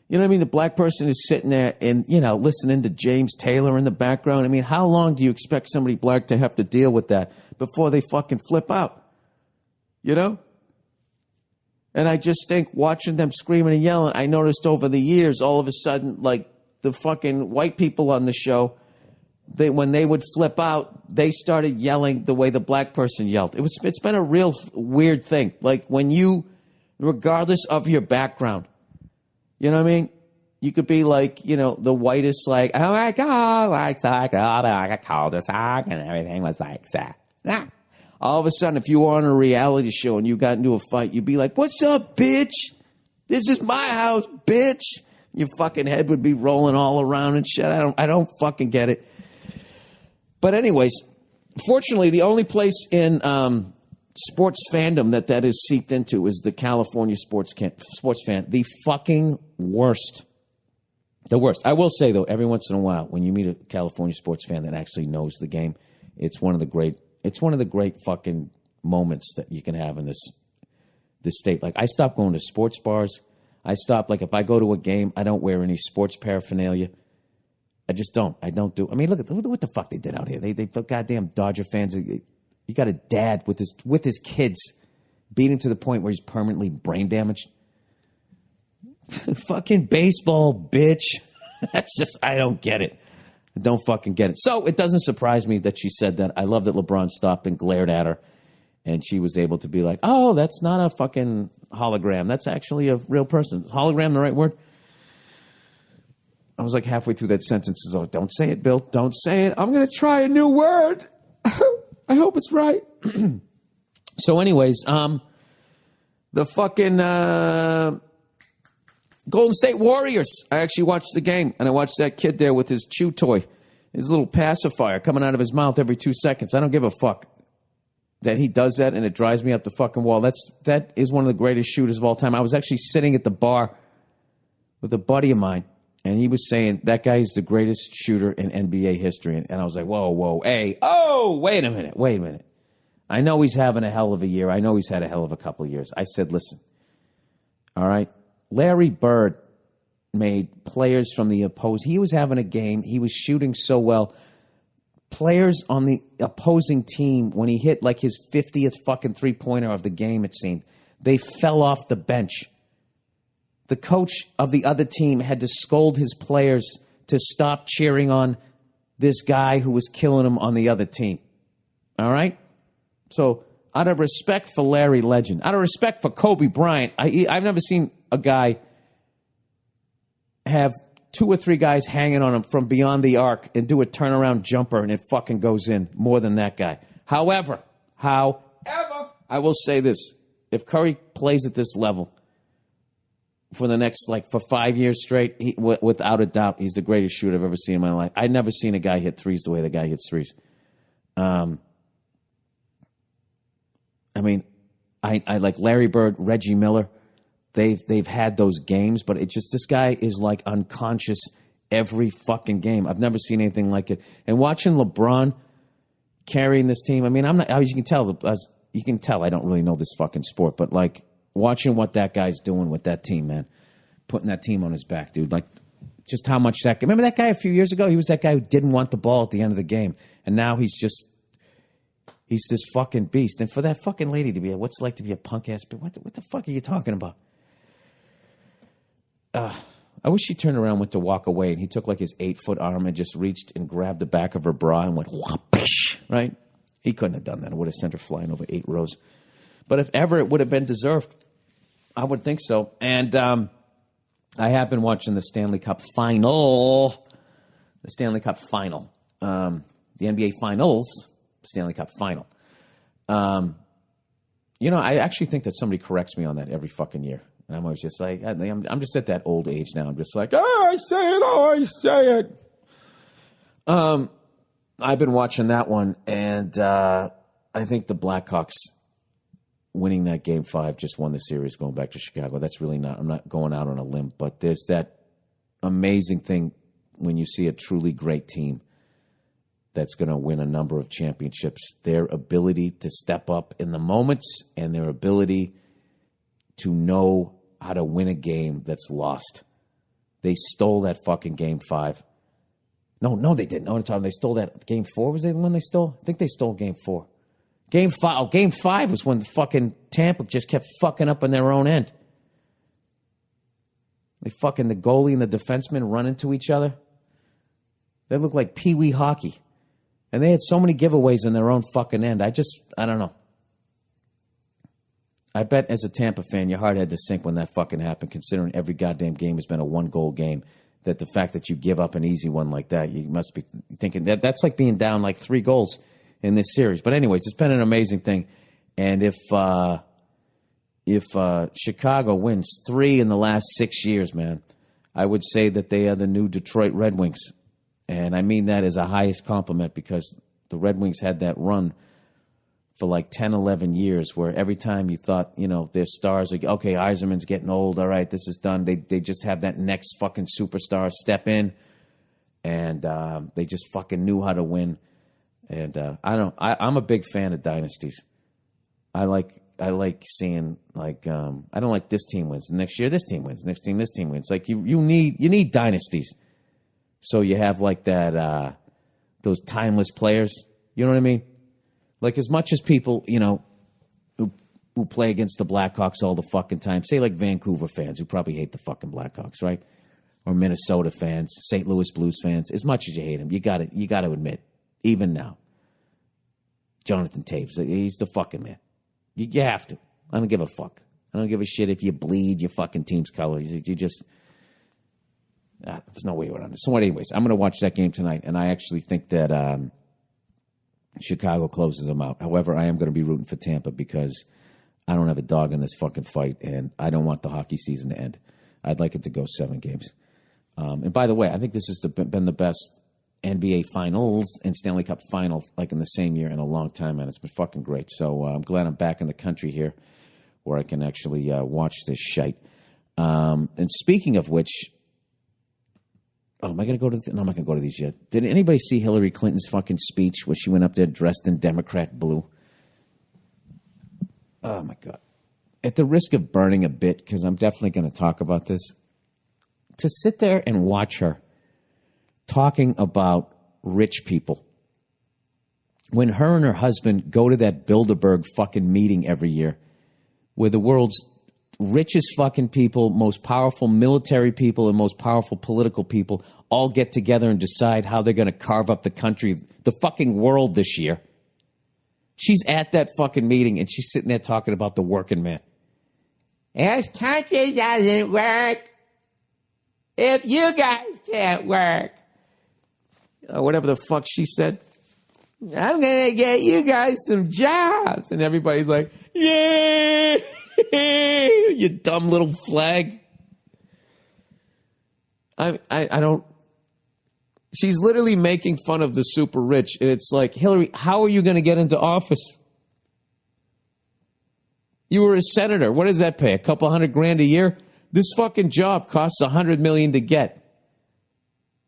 You know what I mean? The black person is sitting there and, you know, listening to James Taylor in the background. I mean, how long do you expect somebody black to have to deal with that before they fucking flip out? You know? And I just think watching them screaming and yelling, I noticed over the years, all of a sudden, like the fucking white people on the show, when they would flip out, they started yelling the way the black person yelled. It's been a real weird thing. Like when you, regardless of your background, you know what I mean? You could be like, you know, the whitest, like, oh my God, like, I called this and everything was like that. Nah. All of a sudden, if you were on a reality show and you got into a fight, you'd be like, what's up, bitch? This is my house, bitch. Your fucking head would be rolling all around and shit. I don't fucking get it. But anyways, fortunately, the only place in sports fandom that is seeped into is the California sports fan. The fucking worst. The worst. I will say, though, every once in a while, when you meet a California sports fan that actually knows the game, it's one of the great fucking moments that you can have in this state. Like, I stopped going to sports bars. I stopped, like, if I go to a game, I don't wear any sports paraphernalia. I just don't. I don't do. I mean, look at what the fuck they did out here. They goddamn Dodger fans. You got a dad with his kids, beat him to the point where he's permanently brain damaged. Fucking baseball, bitch. That's just, I don't get it. I don't fucking get it. So it doesn't surprise me that she said that. I love that LeBron stopped and glared at her, and she was able to be like, "Oh, that's not a fucking hologram. That's actually a real person." Is hologram the right word? I was like halfway through that sentence. I was like, don't say it, Bill. Don't say it. I'm going to try a new word. I hope it's right. So anyways, the fucking Golden State Warriors. I actually watched the game, and I watched that kid there with his chew toy, his little pacifier coming out of his mouth every 2 seconds. I don't give a fuck that he does that, and it drives me up the fucking wall. That is one of the greatest shooters of all time. I was actually sitting at the bar with a buddy of mine, and he was saying that guy is the greatest shooter in NBA history. And I was like, whoa, hey, oh, wait a minute. I know he's having a hell of a year. I know he's had a hell of a couple of years. I said, listen, all right, Larry Bird made players from the opposing. He was having a game. He was shooting so well. Players on the opposing team, when he hit like his 50th fucking three-pointer of the game, it seemed, they fell off the bench. The coach of the other team had to scold his players to stop cheering on this guy who was killing him on the other team. All right? So out of respect for Larry Legend, out of respect for Kobe Bryant, I've never seen a guy have 2 or 3 guys hanging on him from beyond the arc and do a turnaround jumper and it fucking goes in more than that guy. However, I will say this. If Curry plays at this level for the next, for 5 years straight, without a doubt, he's the greatest shooter I've ever seen in my life. I've never seen a guy hit threes the way the guy hits threes. I mean, I like Larry Bird, Reggie Miller. They've had those games, but it just, this guy is like unconscious every fucking game. I've never seen anything like it. And watching LeBron carrying this team, I mean, I'm not, as you can tell I don't really know this fucking sport, but like watching what that guy's doing with that team, man, putting that team on his back, dude, like just how much that guy, remember that guy a few years ago? He was that guy who didn't want the ball at the end of the game. And now he's this fucking beast. And for that fucking lady to be, what's it like to be a punk ass, what the fuck are you talking about? I wish she turned around, went to walk away, and he took like his 8-foot arm and just reached and grabbed the back of her bra and went whoopish, right? He couldn't have done that. It would have sent her flying over 8 rows. But if ever it would have been deserved, I would think so. And I have been watching the Stanley Cup final. The Stanley Cup final. The NBA Finals, Stanley Cup final. You know, I actually think that somebody corrects me on that every fucking year. And I'm always just like, I'm just at that old age now. I'm just like, I say it. I've been watching that one, and I think the Blackhawks winning that Game 5 just won the series going back to Chicago. That's really not, I'm not going out on a limb, but there's that amazing thing when you see a truly great team that's going to win a number of championships, their ability to step up in the moments and their ability to know how to win a game that's lost. They stole that fucking Game 5. No, they didn't. No, they stole that. Game 4 was the one they stole? I think they stole Game 4. Game 5 was when the fucking Tampa just kept fucking up on their own end. They fucking, the goalie and the defenseman run into each other. They look like pee-wee hockey. And they had so many giveaways in their own fucking end. I don't know. I bet as a Tampa fan, your heart had to sink when that fucking happened, considering every goddamn game has been a 1-goal game. That the fact that you give up an easy one like that, you must be thinking that's like being down like 3 goals in this series. But anyways, it's been an amazing thing. And if Chicago wins 3 in the last 6 years, man, I would say that they are the new Detroit Red Wings. And I mean that as a highest compliment, because the Red Wings had that run for like 10, 11 years where every time you thought, you know, their stars, like, okay, Yzerman's getting old, all right, this is done. They just have that next fucking superstar step in, and they just fucking knew how to win. And I'm a big fan of dynasties. I like seeing, like, I don't like this team wins. Next year, this team wins. Next team, this team wins. Like, you need dynasties. So you have like that, those timeless players. You know what I mean? Like, as much as people, you know, who play against the Blackhawks all the fucking time, say like Vancouver fans who probably hate the fucking Blackhawks, right? Or Minnesota fans, St. Louis Blues fans, as much as you hate them, you got to admit, even now, Jonathan Taves, he's the fucking man. You have to. I don't give a fuck. I don't give a shit if you bleed your fucking team's colors. You just, there's no way around it. So anyways, I'm going to watch that game tonight, and I actually think that Chicago closes them out. However, I am going to be rooting for Tampa because I don't have a dog in this fucking fight, and I don't want the hockey season to end. I'd like it to go 7 games. And by the way, I think this has been the best NBA Finals and Stanley Cup Finals like in the same year in a long time, and it's been fucking great. So I'm glad I'm back in the country here where I can actually watch this shite. And speaking of which, am I going to go to no, I'm not going to go to these yet. Did anybody see Hillary Clinton's fucking speech where she went up there dressed in Democrat blue? Oh, my God. At the risk of burning a bit, because I'm definitely going to talk about this, to sit there and watch her talking about rich people when her and her husband go to that Bilderberg fucking meeting every year where the world's richest fucking people, most powerful military people, and most powerful political people all get together and decide how they're going to carve up the country, the fucking world this year. She's at that fucking meeting, and she's sitting there talking about the working man. This country doesn't work if you guys can't work. Whatever the fuck she said. I'm going to get you guys some jobs. And everybody's like, yeah, you dumb little flag. I don't. She's literally making fun of the super rich. And it's like, Hillary, how are you going to get into office? You were a senator. What does that pay? A couple $100,000 a year? This fucking job costs $100 million to get.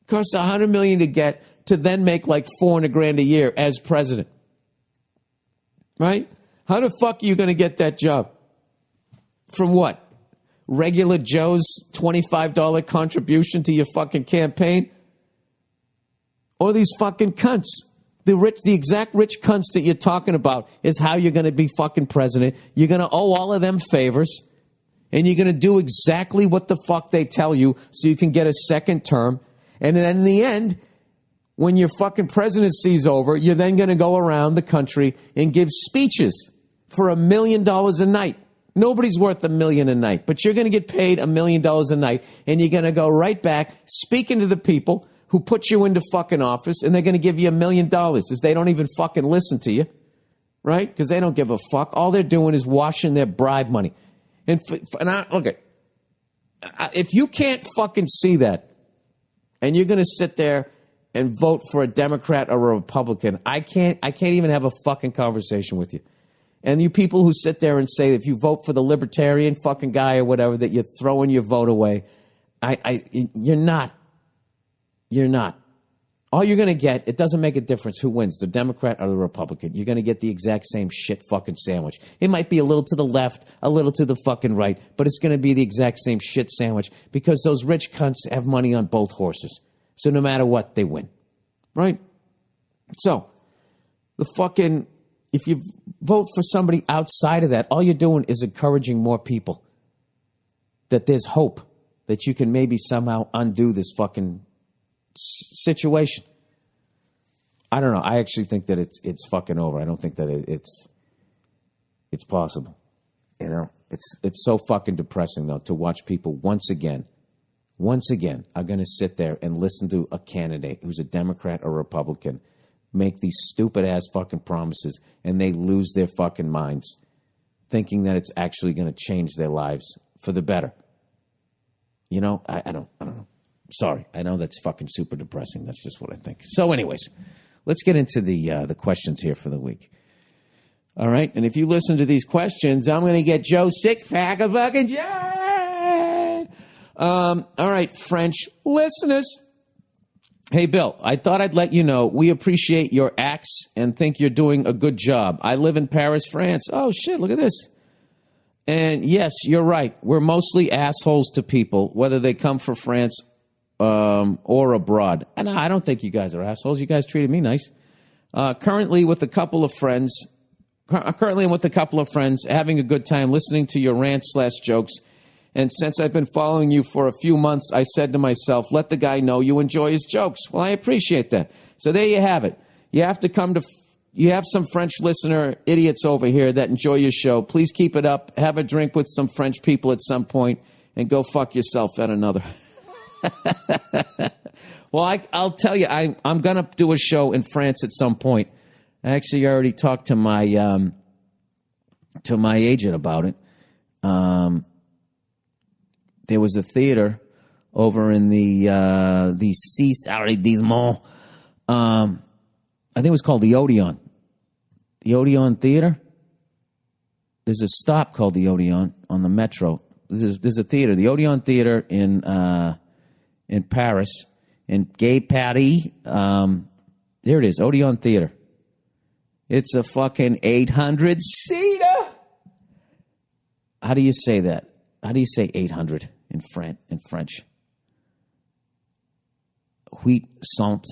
Costs $100 million to get, to then make like $400,000 a year as president. Right? How the fuck are you going to get that job? From what? Regular Joe's $25 contribution to your fucking campaign? Or these fucking cunts? The exact rich cunts that you're talking about is how you're going to be fucking president. You're going to owe all of them favors. And you're going to do exactly what the fuck they tell you so you can get a second term. And then in the end, when your fucking presidency's over, you're then going to go around the country and give speeches for $1 million a night. Nobody's worth $1 million a night, but you're going to get paid $1 million a night. And you're going to go right back speaking to the people who put you into fucking office, and they're going to give you $1 million as they don't even fucking listen to you, right? Because they don't give a fuck. All they're doing is washing their bribe money. And if you can't fucking see that, and you're going to sit there and vote for a Democrat or a Republican, I can't even have a fucking conversation with you. And you people who sit there and say if you vote for the libertarian fucking guy or whatever, that you're throwing your vote away, you're not. You're not. All you're going to get, it doesn't make a difference who wins, the Democrat or the Republican. You're going to get the exact same shit fucking sandwich. It might be a little to the left, a little to the fucking right, but it's going to be the exact same shit sandwich because those rich cunts have money on both horses. So no matter what, they win. Right? So, if you vote for somebody outside of that, all you're doing is encouraging more people that there's hope that you can maybe somehow undo this fucking situation. I don't know. I actually think that it's fucking over. I don't think that it's possible. You know, it's so fucking depressing though to watch people once again are going to sit there and listen to a candidate who's a Democrat or Republican make these stupid ass fucking promises, and they lose their fucking minds thinking that it's actually going to change their lives for the better. You know, I don't know. Sorry, I know that's fucking super depressing. That's just what I think. So anyways, let's get into the questions here for the week. All right, and if you listen to these questions, I'm going to get Joe six-pack of fucking Joe. All right, French listeners. Hey, Bill, I thought I'd let you know we appreciate your acts and think you're doing a good job. I live in Paris, France. Oh, shit, look at this. And yes, you're right. We're mostly assholes to people, whether they come from France or abroad. And I don't think you guys are assholes. You guys treated me nice. Currently with a couple of friends, having a good time listening to your rants/jokes. And since I've been following you for a few months, I said to myself, let the guy know you enjoy his jokes. Well, I appreciate that. So there you have it. You have some French listener idiots over here that enjoy your show. Please keep it up. Have a drink with some French people at some point and go fuck yourself at another. Well, I'll tell you, I'm going to do a show in France at some point. I actually already talked to my agent about it. There was a theater over in the Six Arrondissement. I think it was called the Odeon. The Odeon Theater. There's a stop called the Odeon on the metro. There's a theater, the Odeon Theater in Paris, in Gay Paris. There it is, Odeon Theater. It's a fucking 800-seater. How do you say that? How do you say 800 in French? Huit-cent,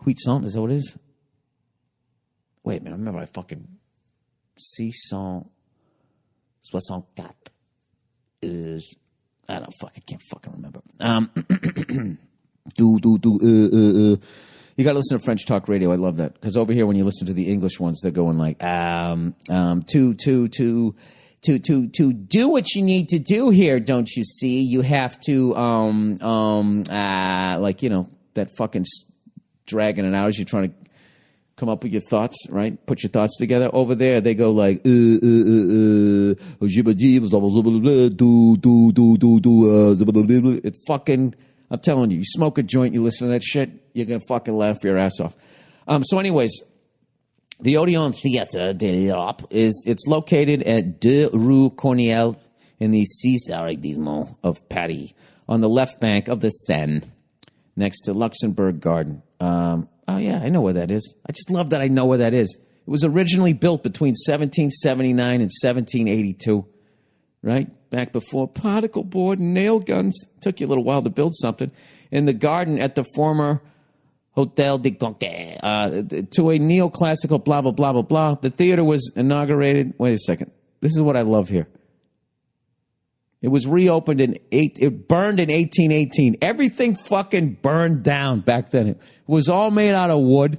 is that what it is? Wait a minute, remember I fucking 664 is, I don't fucking can't fucking remember. You got to listen to French Talk Radio. I love that because over here when you listen to the English ones, they're going like to do what you need to do here. Don't you see? You have to like, you know, that fucking dragging it out as you're trying to come up with your thoughts, right? Put your thoughts together. Over there, they go like, it fucking, I'm telling you smoke a joint, you listen to that shit, you're going to fucking laugh your ass off. So anyways, The Odeon Theatre de l'Europe it's located at 2 Rue Corniel in the 6 arrondissement of Paris, on the left bank of the Seine, next to Luxembourg Garden. Oh yeah, I know where that is. I just love that I know where that is. It was originally built between 1779 and 1782, right? Back before particle board and nail guns. Took you a little while to build something. In the garden at the former Hôtel de Conquête, to a neoclassical blah, blah, blah, blah, blah. The theater was inaugurated. Wait a second. This is what I love here. It was reopened it burned in 1818. Everything fucking burned down back then. It was all made out of wood.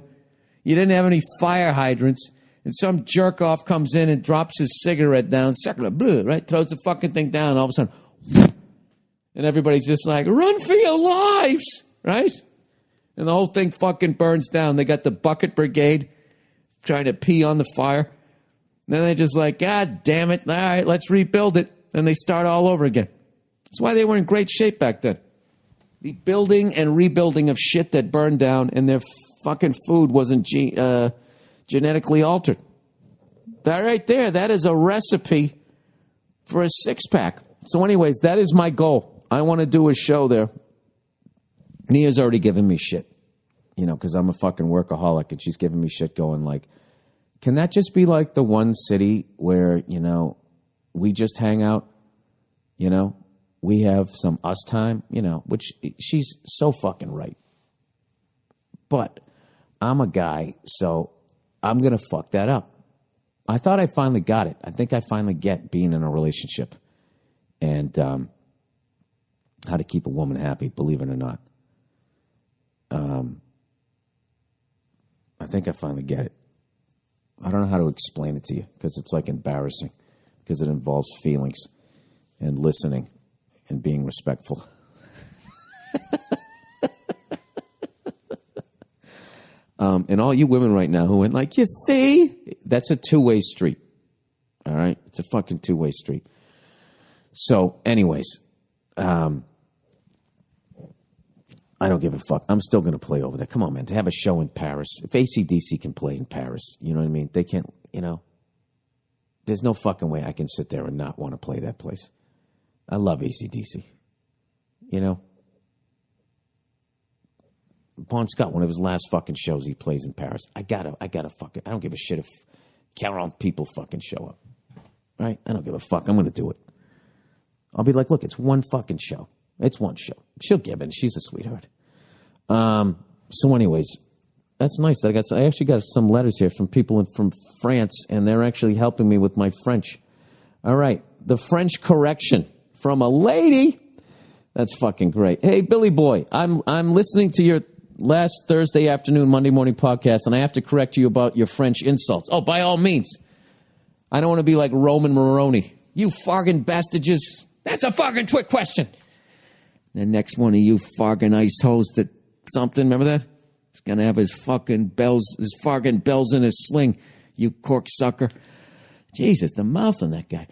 You didn't have any fire hydrants. And some jerk off comes in and drops his cigarette down, right? Throws the fucking thing down, and all of a sudden, and everybody's just like, run for your lives, right? And the whole thing fucking burns down. They got the bucket brigade trying to pee on the fire. And then they're just like, God damn it. All right, let's rebuild it. And they start all over again. That's why they were in great shape back then. The building and rebuilding of shit that burned down, and their fucking food wasn't genetically altered. That right there, that is a recipe for a six-pack. So anyways, that is my goal. I want to do a show there. Nia's already given me shit, because I'm a fucking workaholic, and she's giving me shit going like, can that just be like the one city where, we just hang out, we have some us time, which she's so fucking right. But I'm a guy, so I'm going to fuck that up. I thought I finally got it. I think I finally get being in a relationship and how to keep a woman happy, believe it or not. I think I finally get it. I don't know how to explain it to you because it's like embarrassing because it involves feelings and listening and being respectful. And all you women right now who went like, you see? That's a two-way street. All right? It's a fucking two-way street. So, anyways, I don't give a fuck. I'm still going to play over there. Come on, man. To have a show in Paris. If AC/DC can play in Paris, you know what I mean? They can't, There's no fucking way I can sit there and not want to play that place. I love AC/DC. Bon Scott, one of his last fucking shows he plays in Paris. I gotta fucking, I don't give a shit if 40 people fucking show up. Right? I don't give a fuck. I'm going to do it. I'll be like, look, it's one fucking show. It's one show. She'll give it. She's a sweetheart. So anyways, that's nice. I actually got some letters here from people from France, and they're actually helping me with my French. All right. The French correction from a lady. That's fucking great. Hey, Billy Boy, I'm listening to your last Thursday afternoon, Monday morning podcast, and I have to correct you about your French insults. Oh, by all means. I don't want to be like Roman Moroni. You fucking bastages. That's a fucking quick question. The next one of you fucking ice hoes that something, remember that? He's going to have his fucking bells in his sling, you corksucker. Jesus, the mouth on that guy.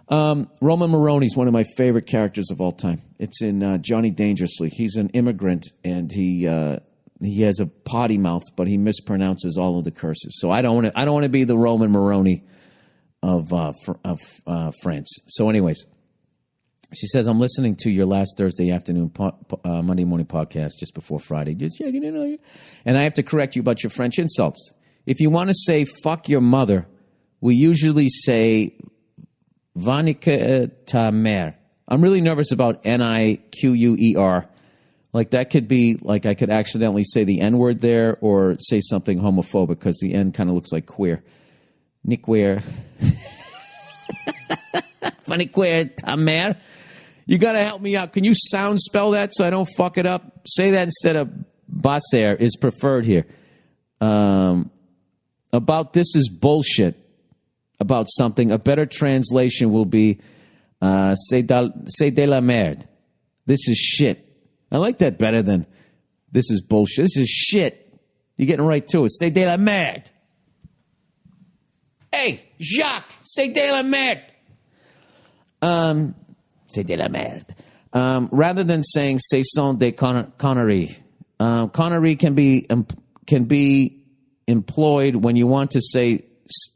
Roman Moroni's one of my favorite characters of all time. It's in Johnny Dangerously. He's an immigrant, and he has a potty mouth, but he mispronounces all of the curses. So I don't want to be the Roman Moroni of France. So anyways, she says, I'm listening to your last Thursday afternoon Monday morning podcast just before Friday. Just checking in on you. And I have to correct you about your French insults. If you want to say fuck your mother, we usually say Vanica ta mère. I'm really nervous about Niquer. Like that could be like I could accidentally say the N-word there or say something homophobic because the N kind of looks like queer. Niquer. Vanica ta mère. You got to help me out. Can you sound spell that so I don't fuck it up? Say that instead of Basser is preferred here. About this is bullshit. About something. A better translation will be c'est de la merde. This is shit. I like that better than this is bullshit. This is shit. You're getting right to it. C'est de la merde. Hey, Jacques, c'est de la merde. C'est de la merde. Rather than saying "ce sont des conneries," connerie can be employed when you want to say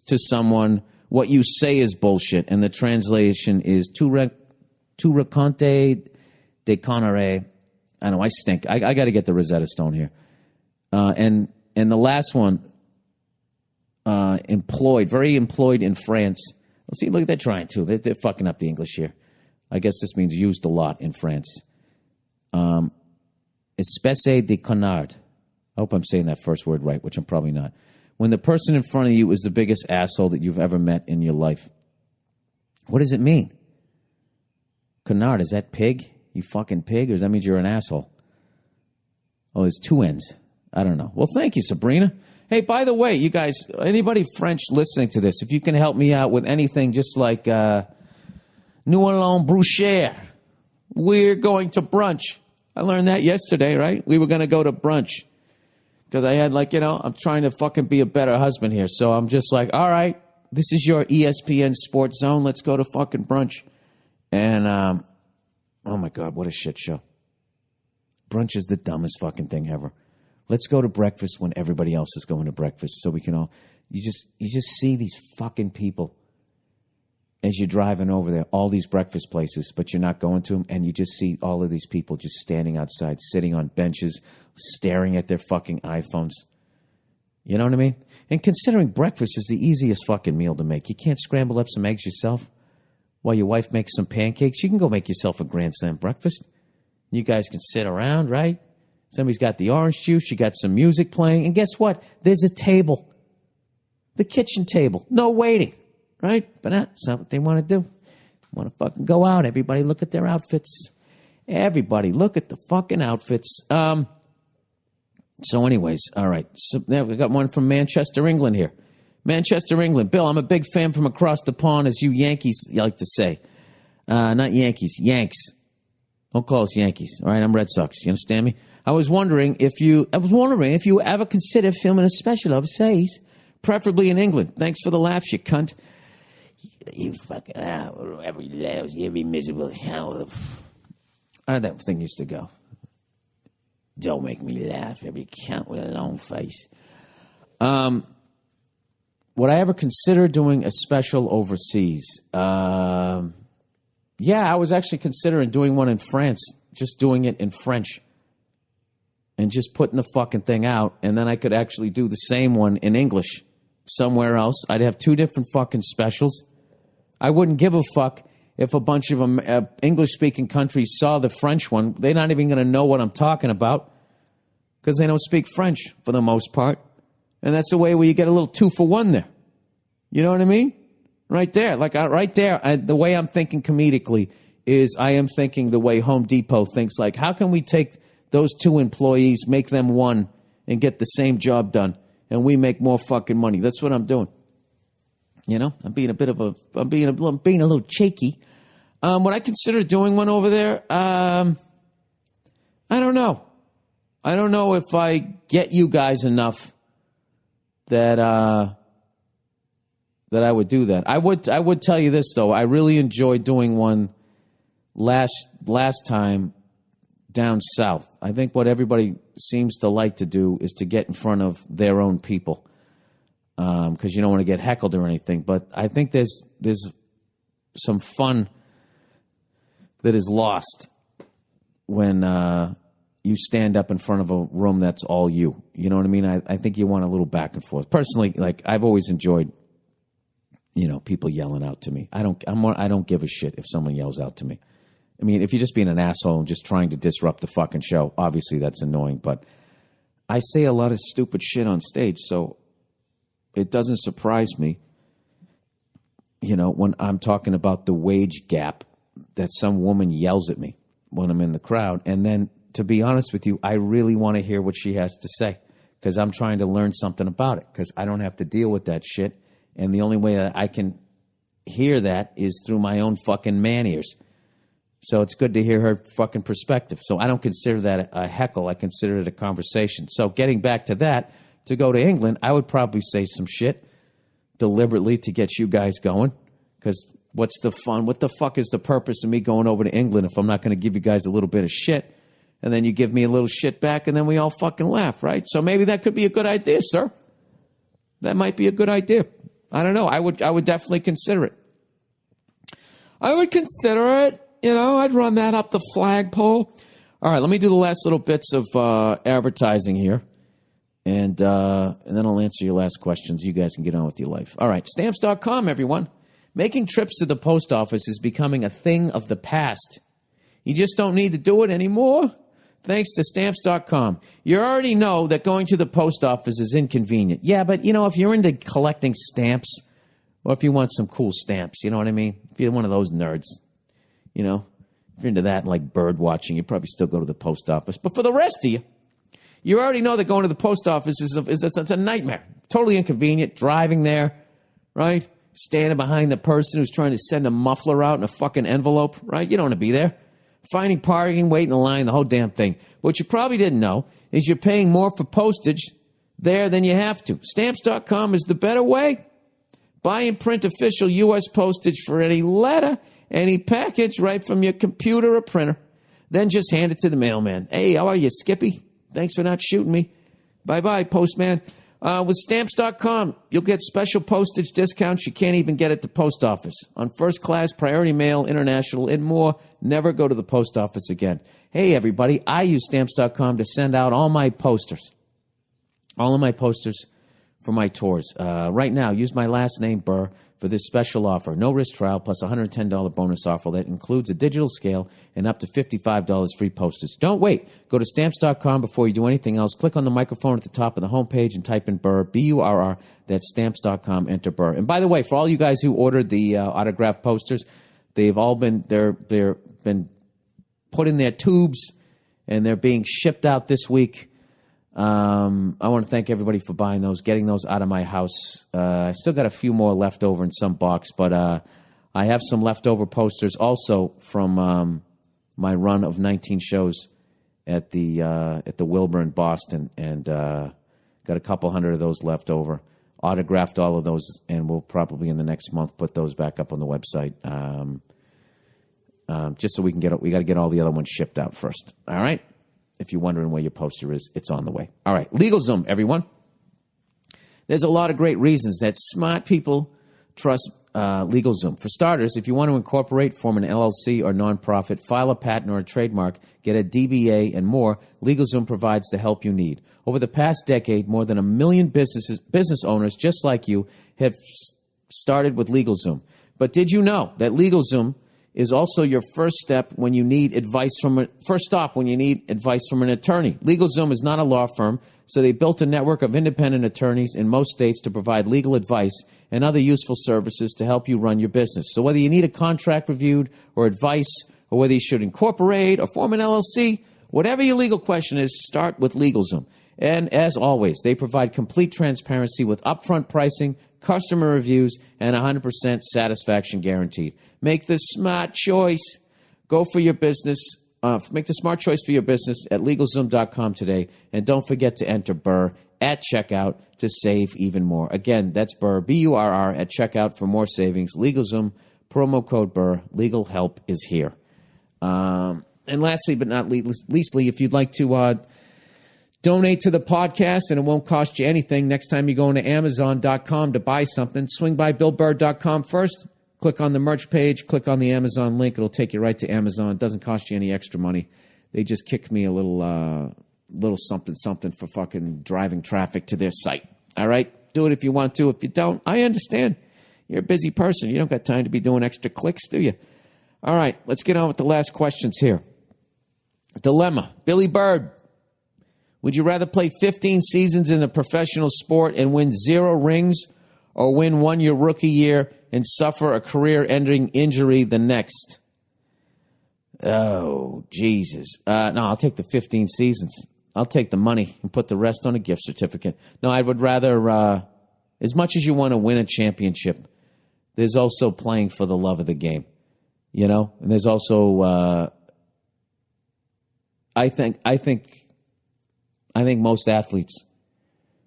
to someone what you say is bullshit, and the translation is tu raconte de conneries. I know, I stink. I got to get the Rosetta Stone here. And the last one, employed, very employed in France. Let's see, look, they're trying to. They're fucking up the English here. I guess this means used a lot in France. Espèce de connard. I hope I'm saying that first word right, which I'm probably not. When the person in front of you is the biggest asshole that you've ever met in your life. What does it mean? Connard, is that pig? You fucking pig? Or does that mean you're an asshole? Oh, there's two ends. I don't know. Well, thank you, Sabrina. Hey, by the way, you guys, anybody French listening to this, if you can help me out with anything just like nous allons bruncher. We're going to brunch. I learned that yesterday, right? We were going to go to brunch. Because I had I'm trying to fucking be a better husband here. So I'm just like, all right, this is your ESPN Sports Zone. Let's go to fucking brunch. And, oh my God, what a shit show. Brunch is the dumbest fucking thing ever. Let's go to breakfast when everybody else is going to breakfast so we can all, you just see these fucking people as you're driving over there, all these breakfast places, but you're not going to them, and you just see all of these people just standing outside, sitting on benches, staring at their fucking iPhones. You know what I mean? And considering breakfast is the easiest fucking meal to make. You can't scramble up some eggs yourself while your wife makes some pancakes. You can go make yourself a Grand Slam breakfast. You guys can sit around, right? Somebody's got the orange juice. You got some music playing. And guess what? There's a table. The kitchen table. No waiting. Right? But that's not what they want to do. They want to fucking go out. Everybody look at their outfits. Everybody look at the fucking outfits. So anyways, all right. So now we got one from Manchester, England here. Manchester, England. Bill, I'm a big fan from across the pond, as you Yankees like to say. Not Yankees, Yanks. Don't call us Yankees. All right, I'm Red Sox. You understand me? I was wondering if you ever consider filming a special overseas, preferably in England. Thanks for the laughs, you cunt. You fucking every lousy, every miserable how that thing used to go. Don't make me laugh, every cunt with a long face. Would I ever consider doing a special overseas? Yeah, I was actually considering doing one in France, just doing it in French. And just putting the fucking thing out, and then I could actually do the same one in English somewhere else. I'd have two different fucking specials. I wouldn't give a fuck if a bunch of them, English-speaking countries saw the French one. They're not even going to know what I'm talking about because they don't speak French for the most part. And that's the way where you get a little 2-for-1 there. You know what I mean? Right there. The way I'm thinking comedically is I am thinking the way Home Depot thinks. Like, how can we take those two employees, make them one, and get the same job done, and we make more fucking money? That's what I'm doing. You know, I'm being a little cheeky. Would I consider doing one over there? I don't know. I don't know if I get you guys enough that I would do that. I would tell you this though. I really enjoyed doing one last time down south. I think what everybody seems to like to do is to get in front of their own people. Because you don't want to get heckled or anything. But I think there's some fun that is lost when you stand up in front of a room that's all you. You know what I mean? I think you want a little back and forth. Personally, like I've always enjoyed, people yelling out to me. I don't give a shit if someone yells out to me. I mean, if you're just being an asshole and just trying to disrupt the fucking show, obviously that's annoying. But I say a lot of stupid shit on stage, so it doesn't surprise me, when I'm talking about the wage gap, that some woman yells at me when I'm in the crowd. And then, to be honest with you, I really want to hear what she has to say because I'm trying to learn something about it because I don't have to deal with that shit. And the only way that I can hear that is through my own fucking man ears. So it's good to hear her fucking perspective. So I don't consider that a heckle. I consider it a conversation. So getting back to that, to go to England, I would probably say some shit deliberately to get you guys going. Because what's the fun? What the fuck is the purpose of me going over to England if I'm not going to give you guys a little bit of shit? And then you give me a little shit back and then we all fucking laugh, right? So maybe that could be a good idea, sir. That might be a good idea. I don't know. I would definitely consider it. I would consider it. I'd run that up the flagpole. All right, let me do the last little bits of advertising here. And then I'll answer your last questions. You guys can get on with your life. All right, Stamps.com, everyone. Making trips to the post office is becoming a thing of the past. You just don't need to do it anymore, thanks to Stamps.com. You already know that going to the post office is inconvenient. Yeah, but, if you're into collecting stamps, or if you want some cool stamps, you know what I mean? If you're one of those nerds, if you're into that, like bird watching, you probably still go to the post office. But for the rest of you, you already know that going to the post office is a nightmare. Totally inconvenient. Driving there, right? Standing behind the person who's trying to send a muffler out in a fucking envelope, right? You don't want to be there. Finding parking, waiting in line, the whole damn thing. What you probably didn't know is you're paying more for postage there than you have to. Stamps.com is the better way. Buy and print official U.S. postage for any letter, any package, right from your computer or printer. Then just hand it to the mailman. Hey, how are you, Skippy? Thanks for not shooting me. Bye-bye, postman. With Stamps.com, you'll get special postage discounts you can't even get at the post office. On first class, priority mail, international, and more. Never go to the post office again. Hey, everybody, I use Stamps.com to send out all my posters. All of my posters for my tours. Right now, use my last name, Burr, for this special offer. No risk trial plus $110 bonus offer that includes a digital scale and up to $55 free postage. Don't wait. Go to Stamps.com before you do anything else. Click on the microphone at the top of the homepage and type in Burr, B-U-R-R. That's Stamps.com. Enter Burr. And by the way, for all you guys who ordered the autographed posters, they've all been been put in their tubes and they're being shipped out this week. I want to thank everybody for buying those, getting those out of my house. I still got a few more left over in some box, but I have some leftover posters also from my run of 19 shows at the Wilbur in Boston, and got a couple hundred of those left over. Autographed all of those, and we'll probably in the next month put those back up on the website. Just so we got to get all the other ones shipped out first. All right. If you're wondering where your poster is, it's on the way. All right, LegalZoom, everyone. There's a lot of great reasons that smart people trust LegalZoom. For starters, if you want to incorporate, form an LLC or nonprofit, file a patent or a trademark, get a DBA, and more, LegalZoom provides the help you need. Over the past decade, more than 1 million business owners just like you have started with LegalZoom. But did you know that LegalZoom is also your first step when you need advice from an attorney. LegalZoom is not a law firm, so they built a network of independent attorneys in most states to provide legal advice and other useful services to help you run your business. So whether you need a contract reviewed or advice, or whether you should incorporate or form an LLC, whatever your legal question is, start with LegalZoom. And as always, they provide complete transparency with upfront pricing, customer reviews, and 100% satisfaction guaranteed. Make the smart choice. Go for your business. Make the smart choice for your business at LegalZoom.com today. And don't forget to enter Burr at checkout to save even more. Again, that's Burr, B-U-R-R, at checkout for more savings. LegalZoom, promo code Burr. Legal help is here. And lastly, but not leastly, if you'd like to donate to the podcast, and it won't cost you anything. Next time you go into Amazon.com to buy something, swing by BillBurr.com first. Click on the merch page. Click on the Amazon link. It'll take you right to Amazon. It doesn't cost you any extra money. They just kicked me a little something for fucking driving traffic to their site. All right? Do it if you want to. If you don't, I understand. You're a busy person. You don't got time to be doing extra clicks, do you? All right. Let's get on with the last questions here. Dilemma. Billy Bird. Would you rather play 15 seasons in a professional sport and win 0 rings, or win 1 your rookie year and suffer a career-ending injury the next? Oh, Jesus. No, I'll take the 15 seasons. I'll take the money and put the rest on a gift certificate. No, I would rather, as much as you want to win a championship, there's also playing for the love of the game, you know? And there's also, I think most athletes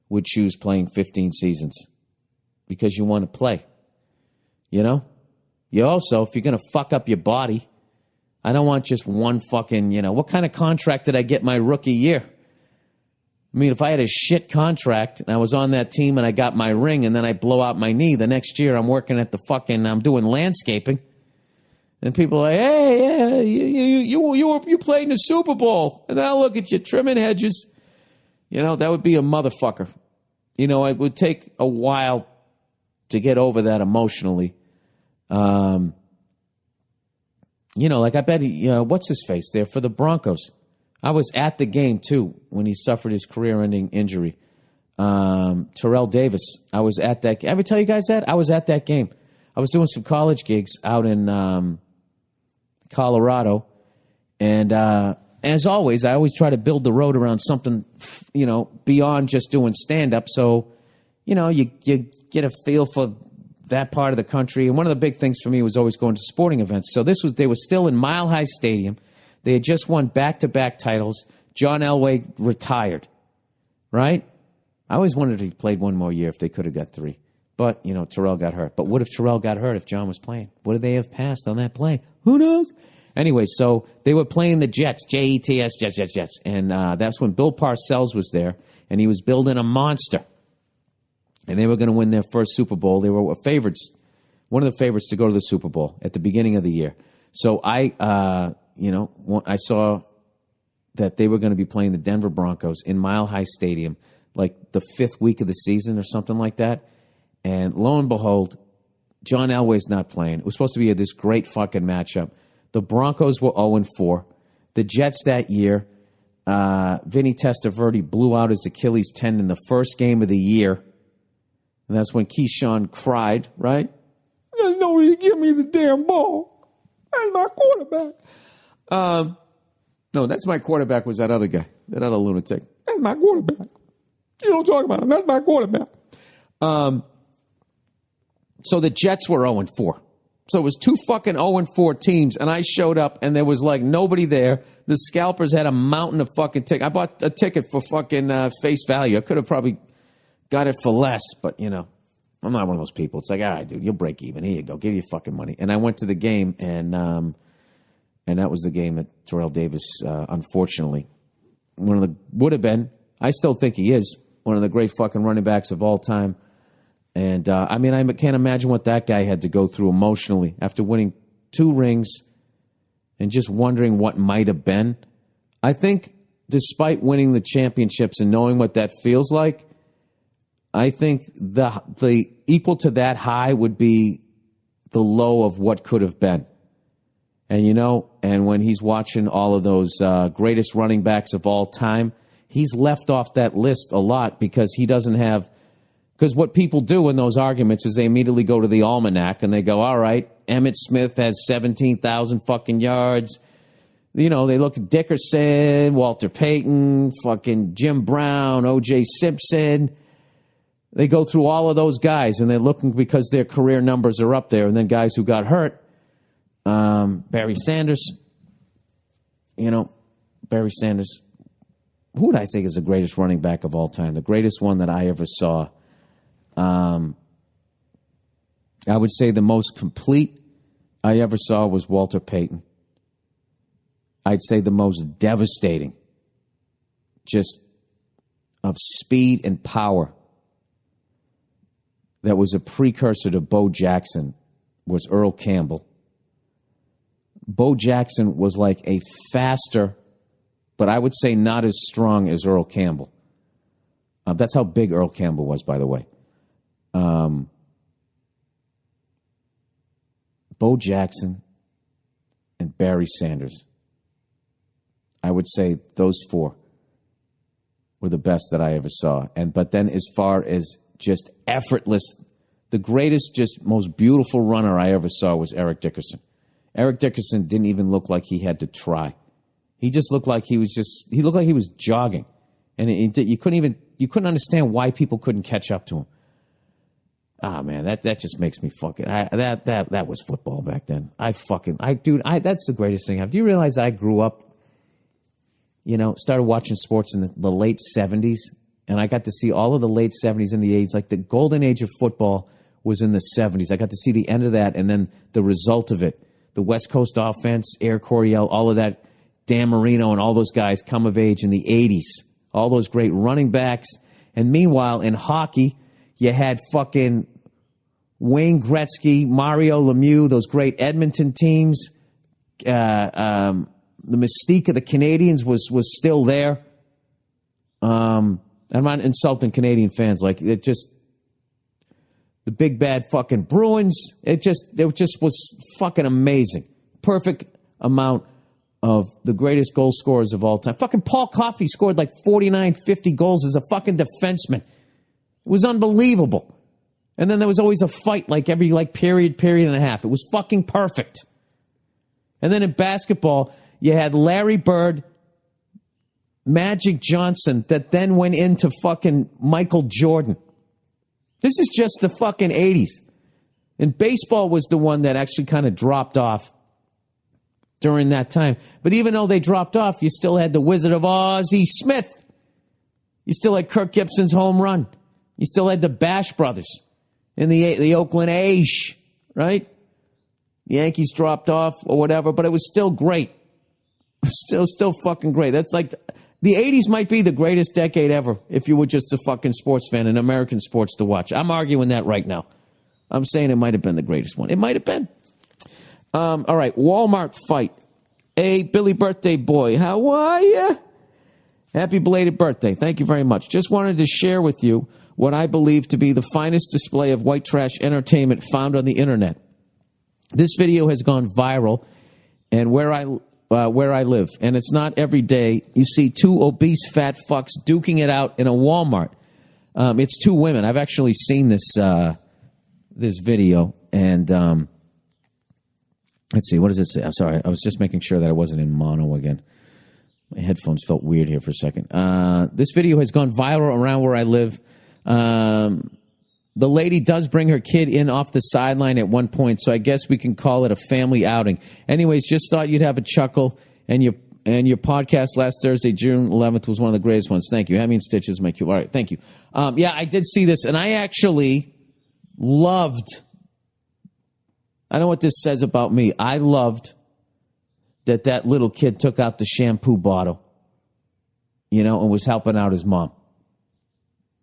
would choose playing 15 seasons because you want to play, you know? You also, if you're going to fuck up your body, I don't want just one fucking, what kind of contract did I get my rookie year? I mean, if I had a shit contract and I was on that team and I got my ring and then I blow out my knee, the next year I'm working at I'm doing landscaping. And people are like, hey, you played in the Super Bowl. And now look at you, trimming hedges. That would be a motherfucker. It would take a while to get over that emotionally. Like I bet what's his face there for the Broncos? I was at the game, too, when he suffered his career-ending injury. Terrell Davis, I was at that game. Ever tell you guys that? I was at that game. I was doing some college gigs out in Colorado. And as always, I always try to build the road around something, beyond just doing stand-up. So, you get a feel for that part of the country. And one of the big things for me was always going to sporting events. So they were still in Mile High Stadium. They had just won back-to-back titles. John Elway retired, right? I always wondered if he played one more year if they could have got 3. But, Terrell got hurt. But what if Terrell got hurt if John was playing? Would they have passed on that play? Who knows? Anyway, so they were playing the Jets, Jets, Jets. And that's when Bill Parcells was there, and he was building a monster. And they were going to win their first Super Bowl. They were favorites, one of the favorites to go to the Super Bowl at the beginning of the year. So I saw that they were going to be playing the Denver Broncos in Mile High Stadium, like the 5th week of the season or something like that. And lo and behold, John Elway's not playing. It was supposed to be this great fucking matchup. The Broncos were 0-4. The Jets that year, Vinny Testaverde blew out his Achilles tendon the first game of the year. And that's when Keyshawn cried, right? There's no way to give me the damn ball. That's my quarterback. No, that's my quarterback was that other guy, that other lunatic. That's my quarterback. You don't talk about him. That's my quarterback. So the Jets were 0-4. So it was 2 fucking 0-4 teams, and I showed up, and there was like nobody there. The scalpers had a mountain of fucking tickets. I bought a ticket for fucking face value. I could have probably got it for less, but, I'm not one of those people. It's like, all right, dude, you'll break even. Here you go. Give you fucking money. And I went to the game, and that was the game that Terrell Davis, unfortunately, would have been, I still think he is, one of the great fucking running backs of all time. And, I can't imagine what that guy had to go through emotionally after winning 2 rings and just wondering what might have been. I think despite winning the championships and knowing what that feels like, I think the equal to that high would be the low of what could have been. And, and when he's watching all of those greatest running backs of all time, he's left off that list a lot because he doesn't have... Because what people do in those arguments is they immediately go to the almanac and they go, all right, Emmitt Smith has 17,000 fucking yards. They look at Dickerson, Walter Payton, fucking Jim Brown, O.J. Simpson. They go through all of those guys and they're looking because their career numbers are up there. And then guys who got hurt, Barry Sanders, Barry Sanders. Who would I think is the greatest running back of all time? The greatest one that I ever saw. I would say the most complete I ever saw was Walter Payton. I'd say the most devastating, just of speed and power, that was a precursor to Bo Jackson, was Earl Campbell. Bo Jackson was like a faster, but I would say not as strong as Earl Campbell. That's how big Earl Campbell was, by the way. Bo Jackson and Barry Sanders. I would say those 4 were the best that I ever saw. But then as far as just effortless, the greatest, just most beautiful runner I ever saw was Eric Dickerson. Eric Dickerson didn't even look like he had to try. He just looked like he looked like he was jogging. And you couldn't understand why people couldn't catch up to him. Ah, man, that just makes me fucking... That was football back then. That's the greatest thing. Do you realize I grew up, started watching sports in the late 70s, and I got to see all of the late 70s and the 80s. Like the golden age of football was in the 70s. I got to see the end of that and then the result of it. The West Coast offense, Air Coryell, all of that, Dan Marino and all those guys come of age in the 80s. all those great running backs. And meanwhile, in hockey, you had fucking Wayne Gretzky, Mario Lemieux, those great Edmonton teams. The mystique of the Canadians was still there. I'm not insulting Canadian fans. Like, it just, the big bad fucking Bruins, it just was fucking amazing. Perfect amount of the greatest goal scorers of all time. Fucking Paul Coffey scored like 49, 50 goals as a fucking defenseman. It was unbelievable. And then there was always a fight like every period and a half. It was fucking perfect. And then in basketball, you had Larry Bird, Magic Johnson, that then went into fucking Michael Jordan. This is just the fucking 80s. And baseball was the one that actually kind of dropped off during that time. But even though they dropped off, you still had the Wizard of Ozzie Smith. You still had Kirk Gibson's home run. You still had the Bash Brothers and the Oakland A's, right? The Yankees dropped off or whatever, but it was still great. Still fucking great. That's like, the 80s might be the greatest decade ever if you were just a fucking sports fan and American sports to watch. I'm arguing that right now. I'm saying it might have been the greatest one. It might have been. All right, Walmart fight. Hey, Billy Birthday Boy, how are you? Happy belated birthday. Thank you very much. Just wanted to share with you what I believe to be the finest display of white trash entertainment found on the internet. This video has gone viral, and where I live, and it's not every day, you see two obese fat fucks duking it out in a Walmart. It's two women. I've actually seen this video, and let's see, what does it say? I'm sorry, I was just making sure that I wasn't in mono again. My headphones felt weird here for a second. This video has gone viral around where I live. The lady does bring her kid in off the sideline at one point, so I guess we can call it a family outing. Anyways, just thought you'd have a chuckle, and your podcast last Thursday, June 11th, was one of the greatest ones. Thank you. That means stitches make you. All right, thank you. Yeah, I did see this, and I actually loved, I don't know what this says about me. I loved that little kid took out the shampoo bottle, and was helping out his mom.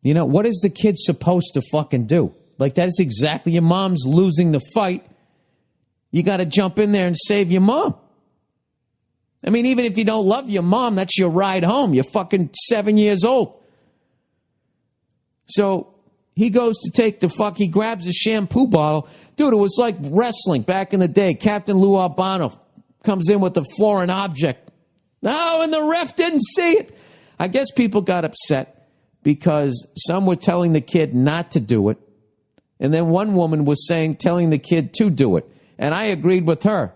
What is the kid supposed to fucking do? Like, that is exactly, your mom's losing the fight. You got to jump in there and save your mom. I mean, even if you don't love your mom, that's your ride home. You're fucking 7 years old. So he goes to take he grabs a shampoo bottle. Dude, it was like wrestling back in the day. Captain Lou Albano comes in with a foreign object. No, and the ref didn't see it. I guess people got upset because some were telling the kid not to do it. And then one woman was telling the kid to do it. And I agreed with her.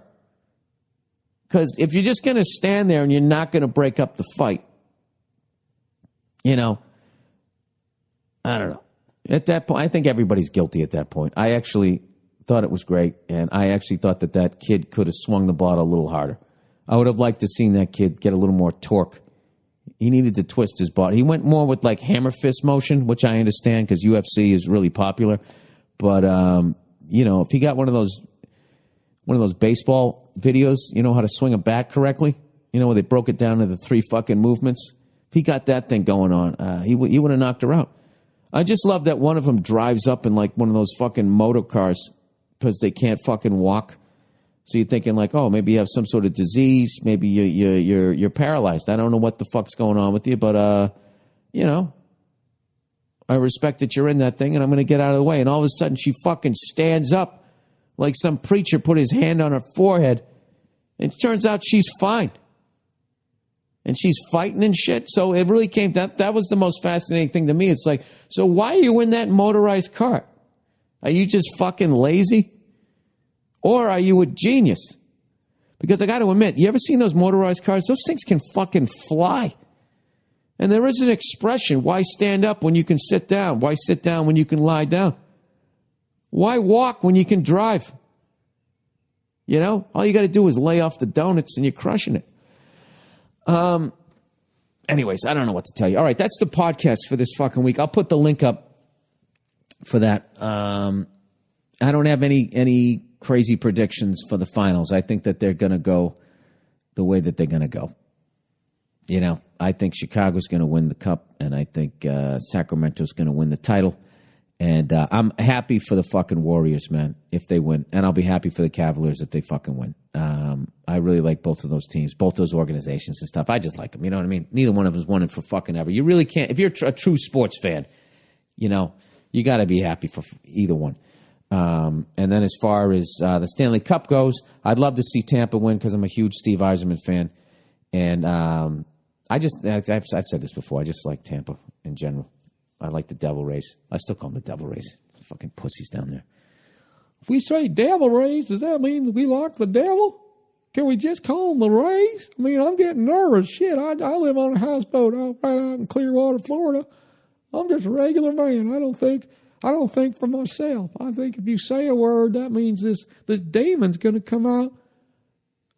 Because if you're just going to stand there and you're not going to break up the fight, I don't know. At that point, I think everybody's guilty at that point. I actually thought it was great. And I actually thought that kid could have swung the bottle a little harder. I would have liked to seen that kid get a little more torque. He needed to twist his body. He went more with like hammer fist motion, which I understand because UFC is really popular. But if he got one of those baseball videos, how to swing a bat correctly, where they broke it down into 3 fucking movements. If he got that thing going on, he would have knocked her out. I just love that one of them drives up in like one of those fucking motor cars because they can't fucking walk. So you're thinking like, oh, maybe you have some sort of disease. Maybe you're paralyzed. I don't know what the fuck's going on with you, but I respect that you're in that thing, and I'm going to get out of the way. And all of a sudden, she fucking stands up like some preacher put his hand on her forehead, and it turns out she's fine. And she's fighting and shit. So it really came, that was the most fascinating thing to me. It's like, so why are you in that motorized cart? Are you just fucking lazy? Or are you a genius? Because I got to admit, you ever seen those motorized cars? Those things can fucking fly. And there is an expression, why stand up when you can sit down? Why sit down when you can lie down? Why walk when you can drive? All you got to do is lay off the donuts and you're crushing it. Anyways, I don't know what to tell you. All right, that's the podcast for this fucking week. I'll put the link up for that. I don't have any crazy predictions for the finals. I think that they're going to go the way that they're going to go. I think Chicago's going to win the Cup, and I think Sacramento's going to win the title. And I'm happy for the fucking Warriors, man, if they win. And I'll be happy for the Cavaliers if they fucking win. I really like both of those teams, both those organizations and stuff. I just like them. You know what I mean? Neither one of us won it for fucking ever. You really can't. If you're a true sports fan, you got to be happy for either one. And then as far as the Stanley Cup goes, I'd love to see Tampa win because I'm a huge Steve Yzerman fan. And I've said this before. I just like Tampa in general. I like the Devil Rays. I still call them the Devil Rays. Fucking pussies down there. If we say Devil Rays, does that mean that we like the devil? Can we just call them the Rays? I mean, I'm getting nervous. Shit, I live on a houseboat right out in Clearwater, Florida. I'm just a regular man. I don't think for myself. I think if you say a word, that means this demon's going to come out.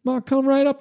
Might come right up